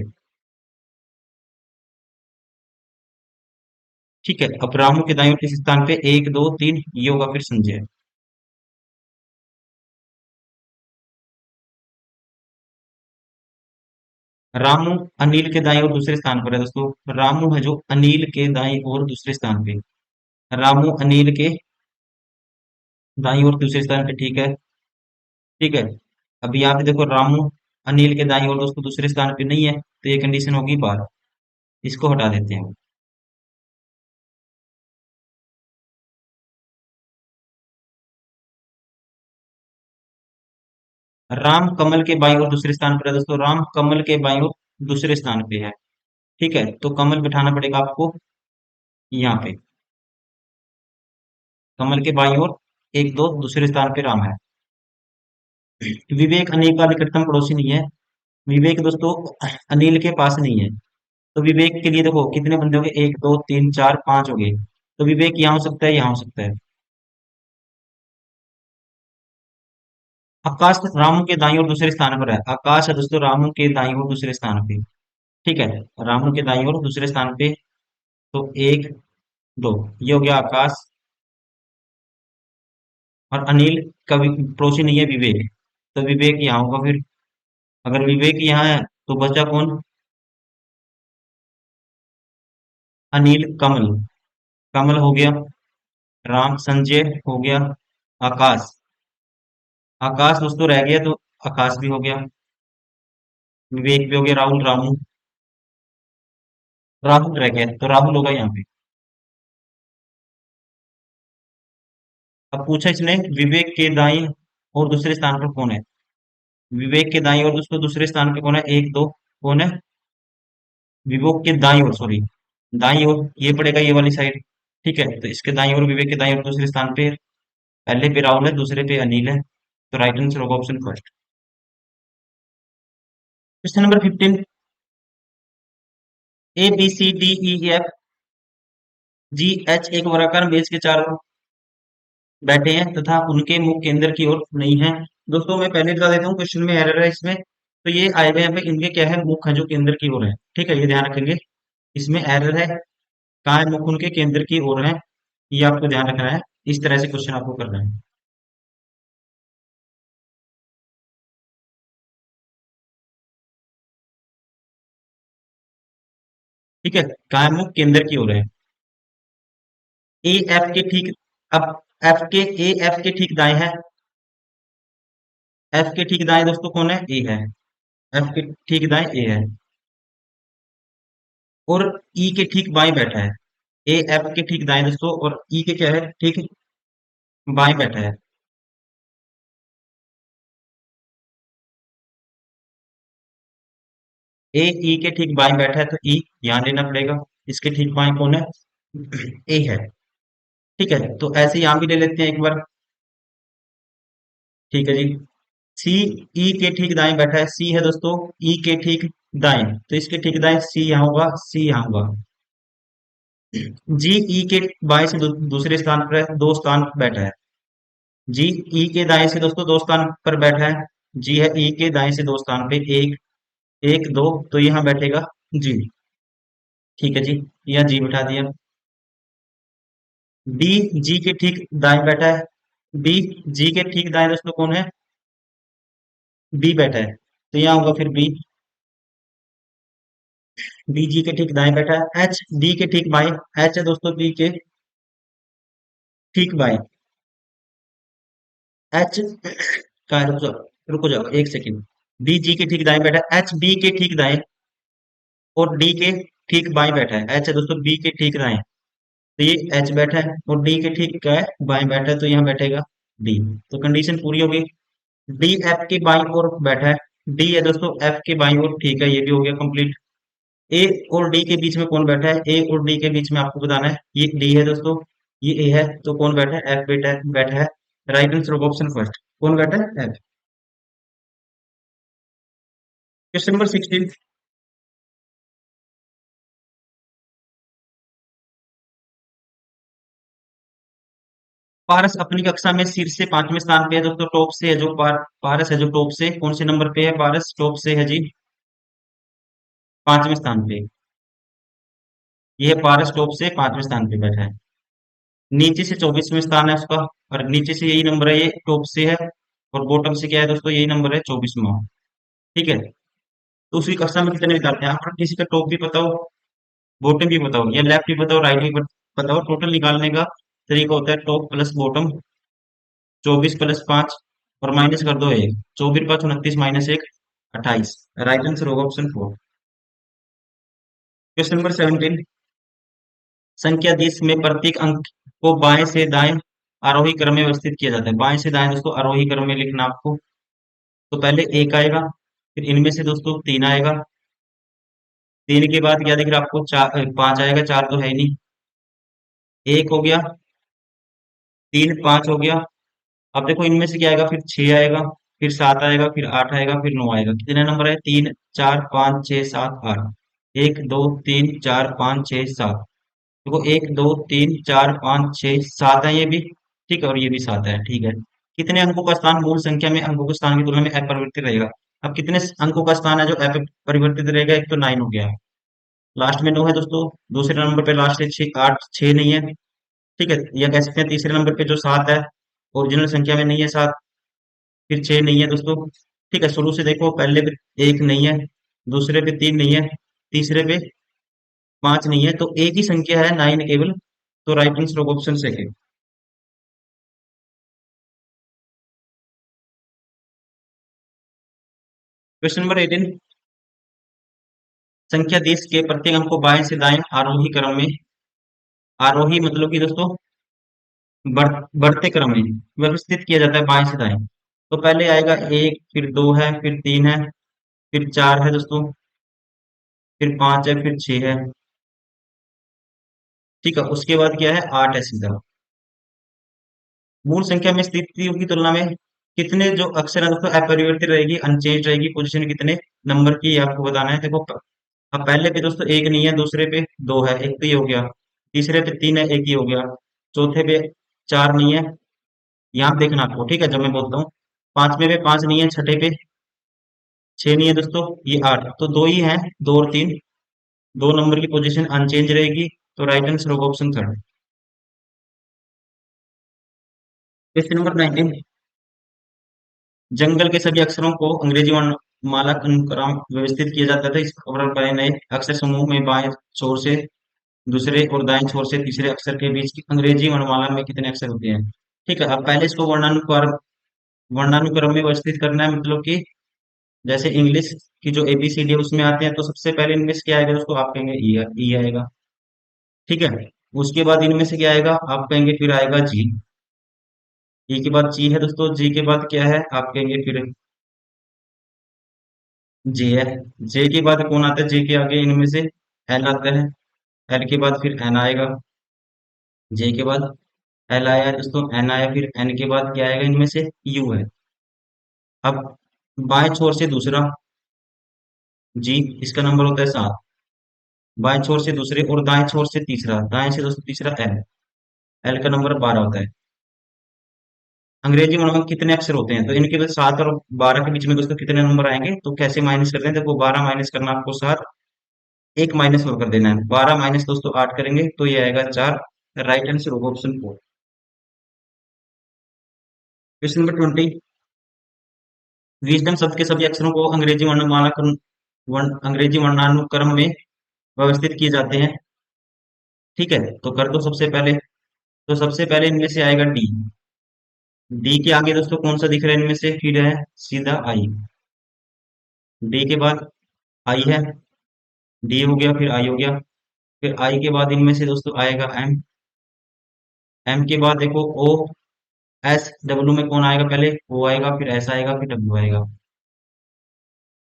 ठीक है, अब रामू के दाईं ओर किस स्थान पे, एक दो तीन, ये होगा फिर संजय। रामू अनिल के दाईं ओर दूसरे स्थान पर है दोस्तों। रामू है जो अनिल के दाईं ओर दूसरे स्थान पे, रामू अनिल के दाईं ओर दूसरे स्थान पे। ठीक है, ठीक है। अब यहाँ पे देखो रामू अनिल के दाईं ओर दोस्तों दूसरे स्थान पे नहीं है, तो ये कंडीशन होगी बार, इसको हटा देते हैं। राम कमल के बाईं ओर दूसरे स्थान पर है दोस्तों। राम कमल के बाईं ओर दूसरे स्थान पे है। ठीक है, तो कमल बिठाना पड़ेगा आपको यहाँ पे, कमल के बाईं ओर, एक दो, दूसरे स्थान पे राम है। विवेक अनिल का निकटतम पड़ोसी नहीं है। विवेक दोस्तों अनिल के पास नहीं है, तो विवेक के लिए देखो कितने बंदे हो गए, एक दो तीन चार पांच हो गए, तो विवेक यहाँ हो सकता है, यहाँ हो सकता है। आकाश रामू के दाईं ओर दूसरे स्थान पर है। आकाश है दोस्तों रामू के दाईं ओर दूसरे स्थान पे। ठीक है, रामू के दाईं ओर दूसरे स्थान पे, तो एक दो, ये हो गया आकाश। और अनिल का पड़ोसी नहीं है विवेक, तो विवेक यहाँ होगा फिर। अगर विवेक यहाँ है तो बचा कौन, अनिल, कमल। कमल हो गया, राम, संजय हो गया, आकाश। आकाश दोस्तों रह गया, तो आकाश भी हो गया, विवेक भी हो गया, राहुल, रामू, राहुल रह गया, तो राहुल होगा यहाँ पे। अब पूछा इसने विवेक के दाईं और दूसरे स्थान पर कौन है, विवेक के दाईं ओर दोस्तों दूसरे स्थान पे कौन है, एक दो, कौन है, विवेक के दाईं ओर, सॉरी, दाईं ओर ये पड़ेगा ये वाली साइड। ठीक है, तो इसके दाईं ओर, विवेक के दाईं ओर दूसरे स्थान पे पहले पे राहुल है, दूसरे पे अनिल है, तो राइट आंसर होगा option first. Question number 15, A B C D E F G H एक वर्गाकार मेज के चारों बैठे हैं तथा उनके मुख केंद्र की ओर नहीं है। दोस्तों मैं पहले बता देता हूँ, क्वेश्चन में एरर है इसमें, तो ये आए हुए यहाँ पे इनके क्या है, मुख है जो केंद्र की ओर है। ठीक है, ये ध्यान रखेंगे, इसमें एरर है, कहाँ है, मुख उनके केंद्र की ओर है, ये आपको ध्यान रखना है। इस तरह से क्वेश्चन आपको करना है। ठीक है, कहाँ है, मुख केंद्र की ओर है। ए एफ के ठीक, अब एफ के, ए एफ के ठीक दाएं है, एफ के ठीक दाएं दोस्तों कौन है, ए है, एफ के ठीक दाएं ए है, और ई के ठीक बाएं बैठा है, ए एफ के ठीक दाएं दोस्तों, और ई के क्या है, ठीक बाएं बैठा है। ए ई के ठीक बाएं बैठा है, तो ई ध्यान देना पड़ेगा, इसके ठीक बाएं कौन है, ए है। ठीक है, तो ऐसे यहां भी ले लेते हैं एक बार। ठीक है जी, सी ई के ठीक दाएं बैठा है, सी है दोस्तों ई के ठीक दाएं, तो इसके ठीक दाएं सी यहाँ होगा, सी यहाँ होगा। जी ई के बाएं से दूसरे स्थान पर है, दो स्थान बैठा है। जी ई के दाएं से दोस्तों दो स्थान पर बैठा है, जी है ई के दाएं से दो स्थान पे, एक, एक दो, तो यहाँ बैठेगा जी। ठीक है जी, यहाँ जी बिठा दिया। डी जी के ठीक दाएं बैठा है, डी जी के ठीक दाएं दोस्तों कौन है, बी बैठा है, तो यहाँ होगा फिर बी, बी जी के ठीक दाएं बैठा है। एच डी के ठीक बाएं, एच है दोस्तों डी के ठीक बाएं, एच का, रुको जाओ एक सेकेंड, डी जी के ठीक दाएं बैठा है, एच बी के ठीक दाएं और डी के ठीक बाएं बैठा है, एच है दोस्तों बी के ठीक दाएं, तो ये एच बैठा है और डी के ठीक क्या है, बाएं बैठा है, तो यहाँ बैठेगा डी। तो कंडीशन पूरी होगी। डी एफ के बाईं ओर बैठा है, डी है दोस्तों एफ के बाईं ओर, ठीक है, ये भी हो गया कंप्लीट। ए और डी के बीच में कौन बैठा है, ए और डी के बीच में आपको बताना है, ये डी है दोस्तों, ये ए है, तो कौन बैठा है, एफ बैठा है। Right answer of option first, कौन बैठा है, एफ। क्वेश्चन नंबर 16, पारस अपनी कक्षा में शीर्ष से पांचवें स्थान पे है दोस्तों, टॉप से है जो पारस है जो टॉप से, कौन से नंबर पे है, पारस टॉप से है जी, पांचवें स्थान पे। ये है पारस टॉप से पांचवें स्थान पे बैठा है, नीचे से 24वें स्थान है उसका, और नीचे से यही नंबर है, ये टॉप से है, और बॉटम से क्या है दोस्तों, यही नंबर है 24वां। ठीक है, तो उसकी कक्षा में कितने निकालते हैं आप, किसी का टॉप भी बताओ, बॉटम भी बताओ, या लेफ्ट भी बताओ, राइट भी बताओ, टोटल निकालने का तरीका होता है टॉप प्लस बॉटम, 24 + 5 और माइनस कर दो एक, 24 × 5 = 29 माइनस एक 28। राइट आंसर होगा ऑप्शन 4। क्वेश्चन नंबर 17, संख्या 10 में प्रत्येक अंक को बाएं से दाएं आरोही क्रम में व्यवस्थित किया जाता है। बाएं से दाएं दोस्तों आरोही क्रम में लिखना आपको, तो पहले एक आएगा, फिर इनमें से दोस्तों तीन आएगा, तीन के बाद क्या दिख रहा है आपको, चार, पांच आएगा, चार तो है ही नहीं, एक हो गया, तीन, पांच हो गया। अब देखो इनमें से क्या आएगा, फिर छह आएगा, फिर सात आएगा, फिर आठ आएगा, फिर नौ आएगा, कितने नंबर है, तीन, चार, पाँच, छह, सात, आठ। एक, दो, तीन, चार, पाँच, छह, सात। देखो एक, दो, तीन, चार, पाँच, छह, सात है ये भी, ठीक है, और ये भी सात है, ठीक है। कितने अंकों का स्थान मूल संख्या में अंकों के स्थान की तुलना में अपरिवर्तित रहेगा। अब कितने अंकों का स्थान है जो अपरिवर्तित रहेगा, एक तो 9 हो गया, लास्ट में 9 है दोस्तों, दूसरे नंबर पे लास्ट है 6, 8, 6 नहीं है। ठीक है, या कह सकते हैं तीसरे नंबर पे जो 7 है, ओरिजिनल संख्या में नहीं है 7, फिर 6 नहीं है दोस्तों। ठीक है, शुरू से देखो, पहले पे एक नहीं है, दूसरे पे तीन नहीं है, तीसरे पे पांच नहीं है, तो एक ही संख्या है 9 केवल, तो राइट आंसर होगा ऑप्शन सेकेंड। क्वेश्चन नंबर 18, संख्या 10 के प्रत्येक अंक को बाएं से दाएं आरोही क्रम में, आरोही मतलब कि दोस्तों बढ़ते क्रम में व्यवस्थित किया जाता है बाएं से दाएं, तो पहले आएगा एक, फिर दो है, फिर तीन है, फिर चार है दोस्तों, फिर पांच है, फिर छह है। ठीक है, उसके बाद क्या है, आठ है सीधा। मूल संख्या में स्थितियों की तुलना में कितने जो अक्षर है दोस्तों अपरिवर्तित रहेगी, अनचेंज रहेगी, पोजीशन कितने नंबर की ये आपको बताना है। देखो अब पहले पे दोस्तों एक नहीं है, दूसरे पे दो है, एक तो ये हो गया, तीसरे पे तीन है, एक ही हो गया, चौथे पे चार नहीं है, यहाँ देखना आपको, ठीक है, जब मैं बोलता हूँ। पांचवे पे पांच नहीं है, छठे पे छह नहीं है दोस्तों, ये आठ, तो दो ही है, दो और तीन, दो नंबर की पोजीशन अनचेंज रहेगी। तो राइट आंसर होगा ऑप्शन थर्ड। क्वेश्चन नंबर 19, जंगल के सभी अक्षरों को अंग्रेजी वर्णमाला के अनुक्रम व्यवस्थित किया जाता था। इस प्रकार पढ़े नए अक्षर समूह में बाएं छोर से दूसरे और दाएं छोर से तीसरे अक्षर के बीच की अंग्रेजी वर्णमाला में कितने अक्षर होते हैं। ठीक है, अब पहले इसको वर्णानुक्रम में व्यवस्थित करना है, मतलब कि जैसे इंग्लिश की जो एबीसीडी है उसमें आते हैं, तो सबसे पहले इनमें से क्या आएगा उसको आप कहेंगे ई आएगा। ठीक है, उसके बाद इनमें से क्या आएगा आप कहेंगे, फिर आएगा जी। ई के बाद जी है दोस्तों, जी के बाद क्या है आप कहेंगे फिर जे है। जे के बाद कौन आता है, जे के आगे इनमें से एल आता है, एल के बाद फिर एन आएगा, जे के बाद एल आया दोस्तों, एन आया, फिर एन के बाद क्या आएगा इनमें से यू है। अब बाएं छोर से दूसरा जी, इसका नंबर होता है सात, बाएं छोर से दूसरे और दाएं छोर से तीसरा, दाएं से दोस्तों तीसरा एल, एल का नंबर 12 होता है। अंग्रेजी वर्णों में कितने अक्षर होते हैं, तो इनके बाद सात और 12 के बीच में दोस्तों कितने नंबर आएंगे, तो कैसे माइनस करते हैं, देखो 12 माइनस करना आपको सात, एक माइनस और कर देना है, 12 माइनस दोस्तों आठ करेंगे तो ये आएगा चार। राइट आंसर होगा option four. Question number 20, wisdom शब्द के सभी अक्षरों को अंग्रेजी वर्णानुक्रम में व्यवस्थित किए जाते हैं। ठीक है, तो कर दो सबसे पहले, तो सबसे पहले इनमें से आएगा डी, डी के आगे दोस्तों कौन सा दिख रहा है इनमें से, फिर है सीधा आई, डी के बाद आई है, डी हो गया, फिर आई हो गया, फिर आई के बाद इनमें से दोस्तों आएगा एम, एम के बाद देखो ओ, एस, डब्ल्यू में कौन आएगा, पहले ओ आएगा, फिर एस आएगा, फिर डब्ल्यू आएगा।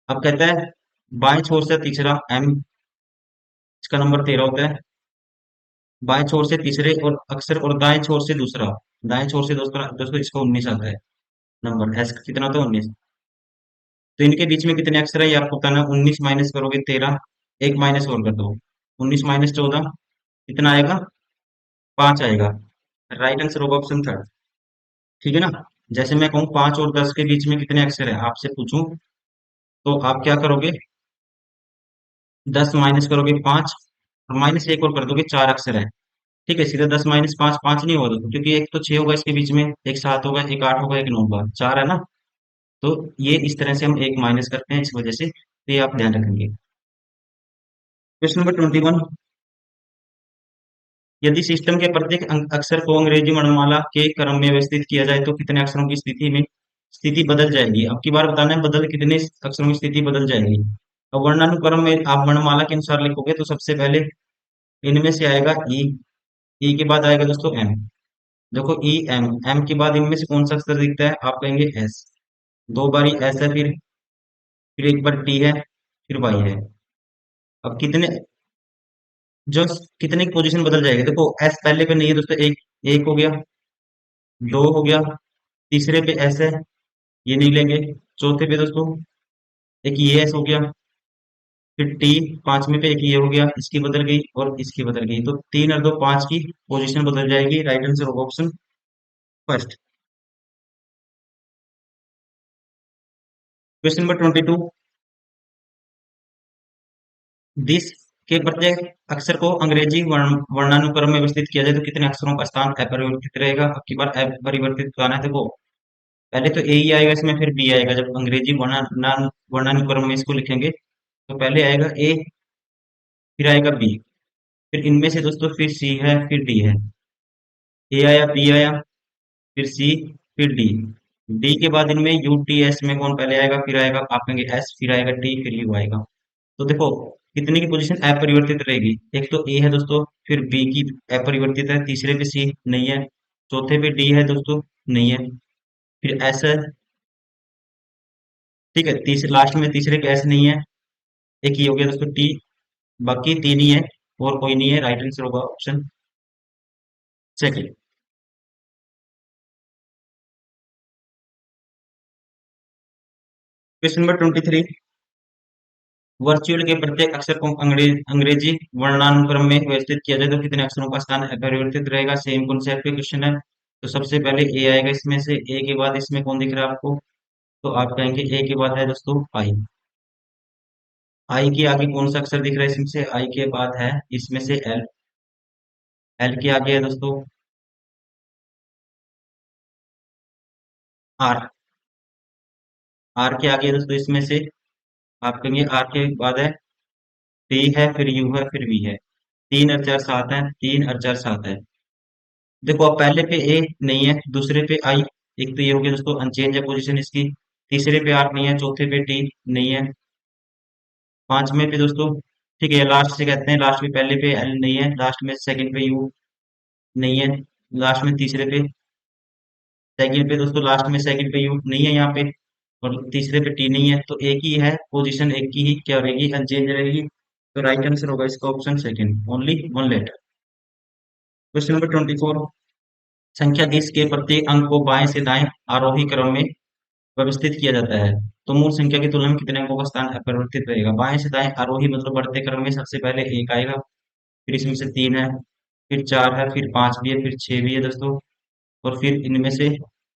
अब कहता है बाएं छोर से तीसरा एम, इसका नंबर 13 होता है, बाएं छोर से तीसरे और अक्षर और दाएं छोर से दूसरा, दाएं छोर से दोस्तों दोस्तों इसका 19 आता है नंबर, एस कितना होता है 19। तो इनके बीच में कितने अक्षर है ये आपको बताना है, 19 माइनस करोगे 13, एक माइनस और कर दो, 19 माइनस 14 कितना आएगा, पांच आएगा। राइट आंसर होगा ऑप्शन थर्ड। ठीक है ना, जैसे मैं कहूँ 5 और 10 के बीच में कितने अक्षर है आपसे पूछूं, तो आप क्या करोगे, 10 माइनस करोगे 5 और माइनस एक और कर दोगे, चार अक्षर है। ठीक है, सीधा 10 माइनस पांच, पांच नहीं होगा दोस्तों, क्योंकि एक तो 6 होगा इसके बीच में, एक 7 होगा, एक 8 होगा, एक 9 होगा, चार है ना। तो ये इस तरह से हम एक माइनस करते हैं इस वजह से, तो ये आप ध्यान रखेंगे। क्वेश्चन नंबर 21, यदि सिस्टम के प्रत्येक अक्षर को अंग्रेजी वर्णमाला के क्रम में व्यवस्थित किया जाए तो कितने अक्षरों की स्थिति बदल जाएगी। अब की बार बताना है बदल कितने अक्षरों की स्थिति बदल जाएगी। अब वर्णानुक्रम में आप वर्णमाला के अनुसार लिखोगे तो सबसे पहले इनमें से आएगा ई, ई के बाद आएगा दोस्तों एम। देखो ई एम, एम के बाद इनमें से कौन सा अक्षर दिखता है आप कहेंगे एस, दो बारी एस है, फिर एक बार टी है, फिर वाई है। अब कितने जो कितने की पोजीशन बदल जाएगी, देखो एस पहले पे नहीं है दोस्तों, एक, एक हो गया, दो हो गया, तीसरे पे एस है, ये नहीं लेंगे, चौथे पे दोस्तों एक ये एस हो गया, फिर टी, पांचवे पे एक ये हो गया, इसकी बदल गई और इसकी बदल गई, तो तीन और दो पांच की पोजीशन बदल जाएगी। राइट आंसर होगा option first. Question number 22, this के प्रत्येक अक्षर को अंग्रेजी वर्णानुक्रम में व्यवस्थित किया जाए तो कितने अक्षरों का स्थान अपरिवर्तित रहेगा। अब की बार अपरिवर्तित कराना है, देखो पहले तो ए ही आएगा इसमें, फिर बी आएगा, जब अंग्रेजी वर्णानुक्रम में इसको लिखेंगे तो पहले आएगा ए, फिर आएगा बी, फिर इनमें से दोस्तों फिर सी है, फिर डी है, ए आया, बी आया, फिर सी, फिर डी, डी के बाद इनमें यू टी एस में कौन पहले आएगा, फिर आएगा आप कहेंगे एस, फिर आएगा टी, फिर यू आएगा। तो देखो कितने की पोजीशन अपरिवर्तित रहेगी, एक तो ए है दोस्तों, फिर बी की अपरिवर्तित है, तीसरे पे सी नहीं है, चौथे पे डी है दोस्तों नहीं है, फिर एस है, ठीक है, तीसरे लास्ट में तीसरे का एस नहीं है। एक ही हो गया दोस्तों टी, बाकी तीन ही है और कोई नहीं है। राइट आंसर होगा option second. Question number 23। Virtual के प्रत्येक अक्षर को अंग्रेजी वर्णानुक्रम में व्यवस्थित किया जाए तो कितने अक्षरों का स्थान अपरिवर्तित रहेगा। सेम कॉन्सेप्ट पे क्वेश्चन है। तो सबसे पहले ए आएगा, इसमें से ए के बाद इसमें कौन दिख रहा है आपको? तो आप कहेंगे ए के बाद है दोस्तों आई। आई के आगे कौन सा अक्षर दिख रहा है इसमें से? आई के बाद है इसमें से एल। एल के आगे है दोस्तों आर। आर के आगे है दोस्तों इसमें से आप कहेंगे आर के बाद है टी है, फिर यू है, फिर वी है। तीन और चार सात है, तीन और चार सात है। देखो अब पहले पे ए नहीं है, दूसरे पे आई। एक तो ये हो गया दोस्तों अनचेंज है पोजीशन इसकी। तीसरे पे आर नहीं है, चौथे पे टी नहीं है, पांचवें पे दोस्तों ठीक है लास्ट से कहते हैं, लास्ट में पहले पे एल नहीं है, लास्ट में सेकंड पे यू नहीं है, लास्ट में तीसरे पे सेकंड पे दोस्तों लास्ट में सेकंड पे यू नहीं है यहाँ पे, और तीसरे पे टी नहीं है। तो एक ही है पोजीशन, एक की ही क्या रहेगी, अनचेंज रहेगी। तो राइट आंसर होगा इसका option second, only one letter. Question number 24। संख्या 20 के प्रत्येक अंक को बाएं से दाएं आरोही क्रम में व्यवस्थित किया जाता है तो मूल संख्या की तुलना में कितने अंकों का स्थान अपरिवर्तित रहेगा। बाएं से दाएं आरोही मतलब बढ़ते क्रम में सबसे पहले एक आएगा, फिर इसमें से तीन है, फिर चार है, फिर पांच भी है, फिर छह भी है दोस्तों, और फिर इनमें से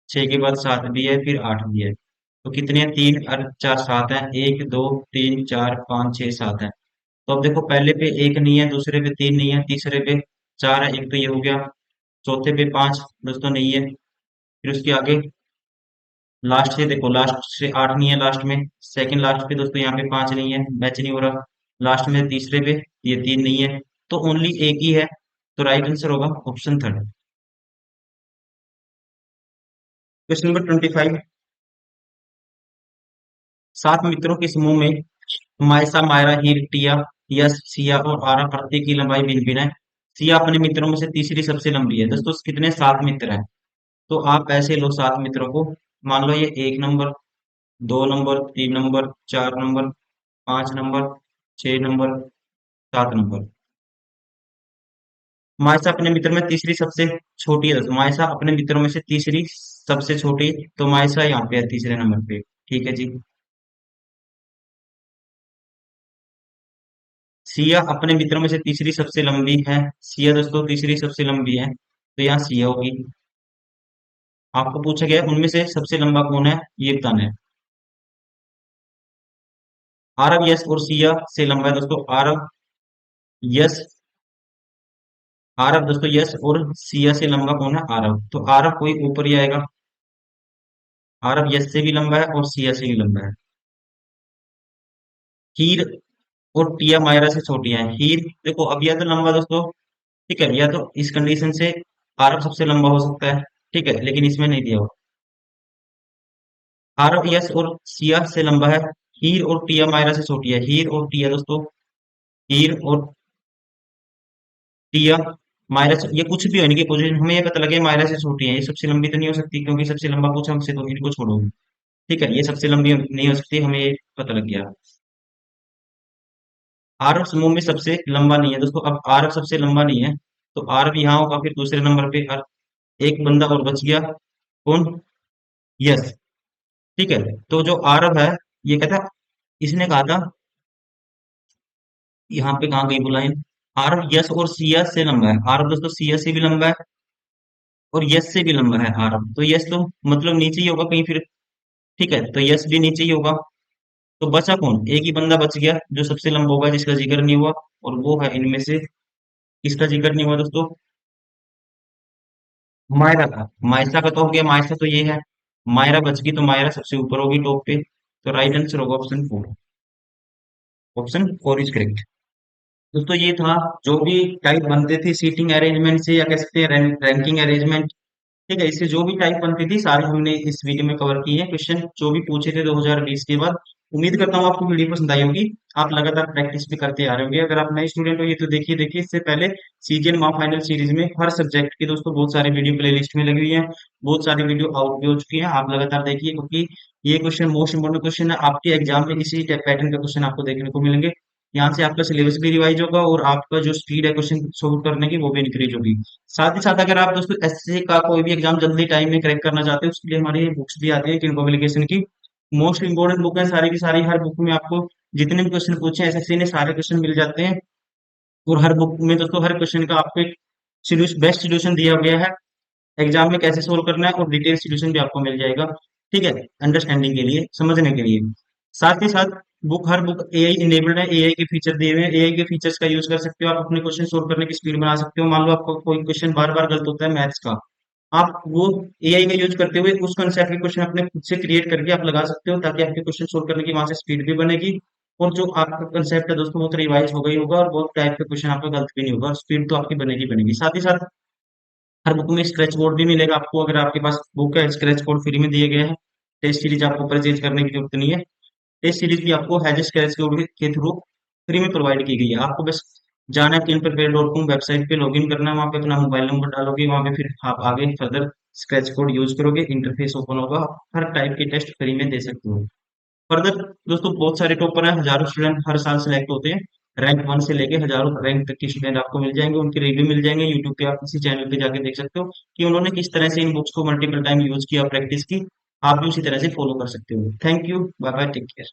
छह के बाद सात भी है, फिर आठ भी है। तो कितने हैं? तीन और चार सात है, एक दो तीन चार पाँच छह सात है। तो अब देखो पहले पे एक नहीं है, दूसरे पे तीन नहीं है, तीसरे पे चार है, एक तो ये हो गया, चौथे पे पांच दोस्तों नहीं है, फिर उसके आगे लास्ट से देखो, लास्ट से आठ नहीं है, लास्ट में सेकंड लास्ट पे दोस्तों यहाँ पे पांच नहीं है, मैच नहीं हो रहा। लास्ट में तीसरे पे ये तीन नहीं है, तो ओनली एक ही है। तो राइट आंसर होगा ऑप्शन थर्ड। Question number 25। सात मित्रों के समूह में माइसा, मायरा, हीर, टिया, यश, सिया और आरा प्रत्येक की लंबाई भिन्न भिन्न है। सिया अपने मित्रों में से तीसरी सबसे लंबी है दोस्तों। कितने? सात मित्र हैं। तो आप ऐसे लो सात मित्रों को, मान लो ये एक नंबर, दो नंबर, तीन नंबर, चार नंबर, पांच नंबर, छह नंबर, सात नंबर। मायसा अपने मित्र में तीसरी सबसे छोटी है दोस्तों। मायसा अपने मित्रों में से तीसरी सबसे छोटी, तो मायसा यहाँ पे है तीसरे नंबर पे। ठीक है जी। सिया अपने मित्रों में से तीसरी सबसे लंबी है। सिया दोस्तों तीसरी सबसे लंबी है, तो यहाँ सिया होगी। आपको पूछा गया है, उनमें से सबसे लंबा कौन है, ये बताना है। आरब यस और सिया से लंबा है दोस्तों। आरब यस, आरब दोस्तों यस और सिया से लंबा कौन है, आरब। तो आरब कोई ऊपर ही आएगा। आरब यस से भी लंबा है और सिया से भी लंबा है। हीर और टिया मायरा से छोटी है। हीर देखो अब या तो लंबा दोस्तों, ठीक है, या तो इस कंडीशन से आरब सबसे लंबा हो सकता है, ठीक है, लेकिन इसमें नहीं दिया हुआ। आरब यस और सिया से लंबा है। हीर और टिया मायरा से छोटी है। हीर और टिया दोस्तों, हीर और टिया मायरा से, ये कुछ भी हो इनकी पोजीशन हमें ये पता लगे मायरा से छोटी है, ये सबसे लंबी तो नहीं हो सकती क्योंकि सबसे लंबा पूछा हमसे, तो इनको छोड़ो। ठीक है, ये सबसे लंबी नहीं हो सकती, हमें ये पता लग गया। आरब समूह में सबसे लंबा नहीं है दोस्तों। अब आरब सबसे लंबा नहीं है, तो आरब यहाँ होगा फिर दूसरे नंबर पे। एक बंदा और बच गया, कौन? यस। ठीक है, तो जो आरब है, ये कहता, इसने कहा था, यहाँ पे कहाँ गई बुलाइन, आरब यस और सिया से लंबा है। आरब दोस्तों सिया से भी लंबा है और यस से भी लंबा है आरब, तो यस तो मतलब नीचे ही होगा कहीं फिर। ठीक है, तो यस भी नीचे ही होगा। तो बचा कौन? एक ही बंदा बच गया जो सबसे लंबा होगा, जिसका जिक्र नहीं हुआ, और वो है इनमें से किसका जिक्र नहीं हुआ दोस्तों? मायरा का। मायसा का तो हो गया, मायसा तो ये है। मायरा बच गई, तो मायरा सबसे ऊपर होगी टॉप पे। तो राइट आंसर होगा option four. Option four is correct. दोस्तों ये था जो भी टाइप बनते थे सीटिंग अरेंजमेंट से, या कह सकते हैं रैंकिंग अरेंजमेंट। ठीक है, इससे जो भी टाइप बनती थी सारे हमने इस वीडियो में कवर किए हैं। क्वेश्चन जो भी पूछे थे 2020 के बाद उम्मीद करता हूँ आपको वीडियो पसंद आई होगी। आप लगातार प्रैक्टिस भी करते आ रहे होंगे। अगर आप नए स्टूडेंट हो ये तो देखिए देखिए, इससे पहले सीजीएल माह फाइनल सीरीज में हर सब्जेक्ट की दोस्तों बहुत सारी वीडियो प्ले लिस्ट में लगी हुई है, बहुत सारी वीडियो आउट भी हो चुकी है। आप लगातार देखिए, क्योंकि ये क्वेश्चन मोस्ट इंपोर्टेंट क्वेश्चन है आपके एग्जाम में। इसी पैटर्न का क्वेश्चन आपको देखने को मिलेंगे। यहाँ से आपका सिलेबस भी रिवाइज होगा और आपका जो स्पीड है क्वेश्चन सोल्व करने की वो भी इंक्रीज होगी। साथ ही साथ अगर आप दोस्तों एसएससी का कोई भी एग्जाम जल्दी टाइम में क्रैक करना चाहते हो, उसके लिए हमारी बुक्स भी आती है किन पब्लिकेशन की। मोस्ट इंपोर्टेंट बुक है सारी की सारी। हर बुक में आपको जितने भी क्वेश्चन पूछे हैं एसएससी ने, सारे क्वेश्चन मिल जाते हैं। और हर बुक में दोस्तों हर क्वेश्चन का आपको एक बेस्ट सोल्यूशन दिया गया है, एग्जाम में कैसे सोल्व करना है, और डिटेल सोल्यूशन भी आपको मिल जाएगा। ठीक है, अंडरस्टैंडिंग के लिए, समझने के लिए। साथ ही साथ हर बुक एआई इनेबल्ड है, एआई के फीचर दिए हुए हैं। एआई के फीचर्स का यूज कर सकते हो, आप अपने क्वेश्चन सोल्व करने की स्पीड बना सकते हो। मान लो आपको कोई क्वेश्चन बार बार गलत होता है मैथ्स का, आप वो एआई का यूज करते हुए उस कंसेप्ट के क्वेश्चन अपने खुद से क्रिएट करके आप लगा सकते हो, ताकि आपके क्वेश्चन सोल्व करने की वहां से स्पीड भी बनेगी। और जो आपका कंसेप्ट है दोस्तों वो तो रिवाइज हो गई होगा, और बहुत टाइप के क्वेश्चन आपका गलत भी नहीं होगा, स्पीड तो आपकी बनेगी बनेगी। साथ ही साथ हर बुक में स्क्रैच बोर्ड भी मिलेगा आपको। अगर आपके पास बुक है, स्क्रैच बोर्ड फ्री में दिए गए हैं। टेस्ट सीरीज आपको परचेज करने की जरूरत नहीं है। टेस्ट सीरीज भी आपको हैज स्क्रैच बोर्ड के थ्रू फ्री में प्रोवाइड की गई है। आपको बस जाना है prepare.com वेबसाइट पे, लॉगिन करना है, वहाँ पे अपना मोबाइल नंबर डालोगे, वहाँ पे फिर आप आगे फर्दर स्क्रैच कोड यूज करोगे, इंटरफेस ओपन होगा, आप हर टाइप के टेस्ट फ्री में दे सकते हो। फर्दर दोस्तों बहुत सारे टॉपर हैं, हजारों स्टूडेंट हर साल सिलेक्ट होते हैं। रैंक 1 से लेके हजारों रैंक तक के स्टूडेंट आपको मिल जाएंगे, उनके रिव्यू मिल जाएंगे यूट्यूब पे। आप इसी चैनल पे जाके देख सकते हो कि उन्होंने किस तरह से इन बुक्स को मल्टीपल टाइम यूज किया, प्रैक्टिस की। आप भी उसी तरह से फॉलो कर सकते हो। Thank you, bye bye, take care.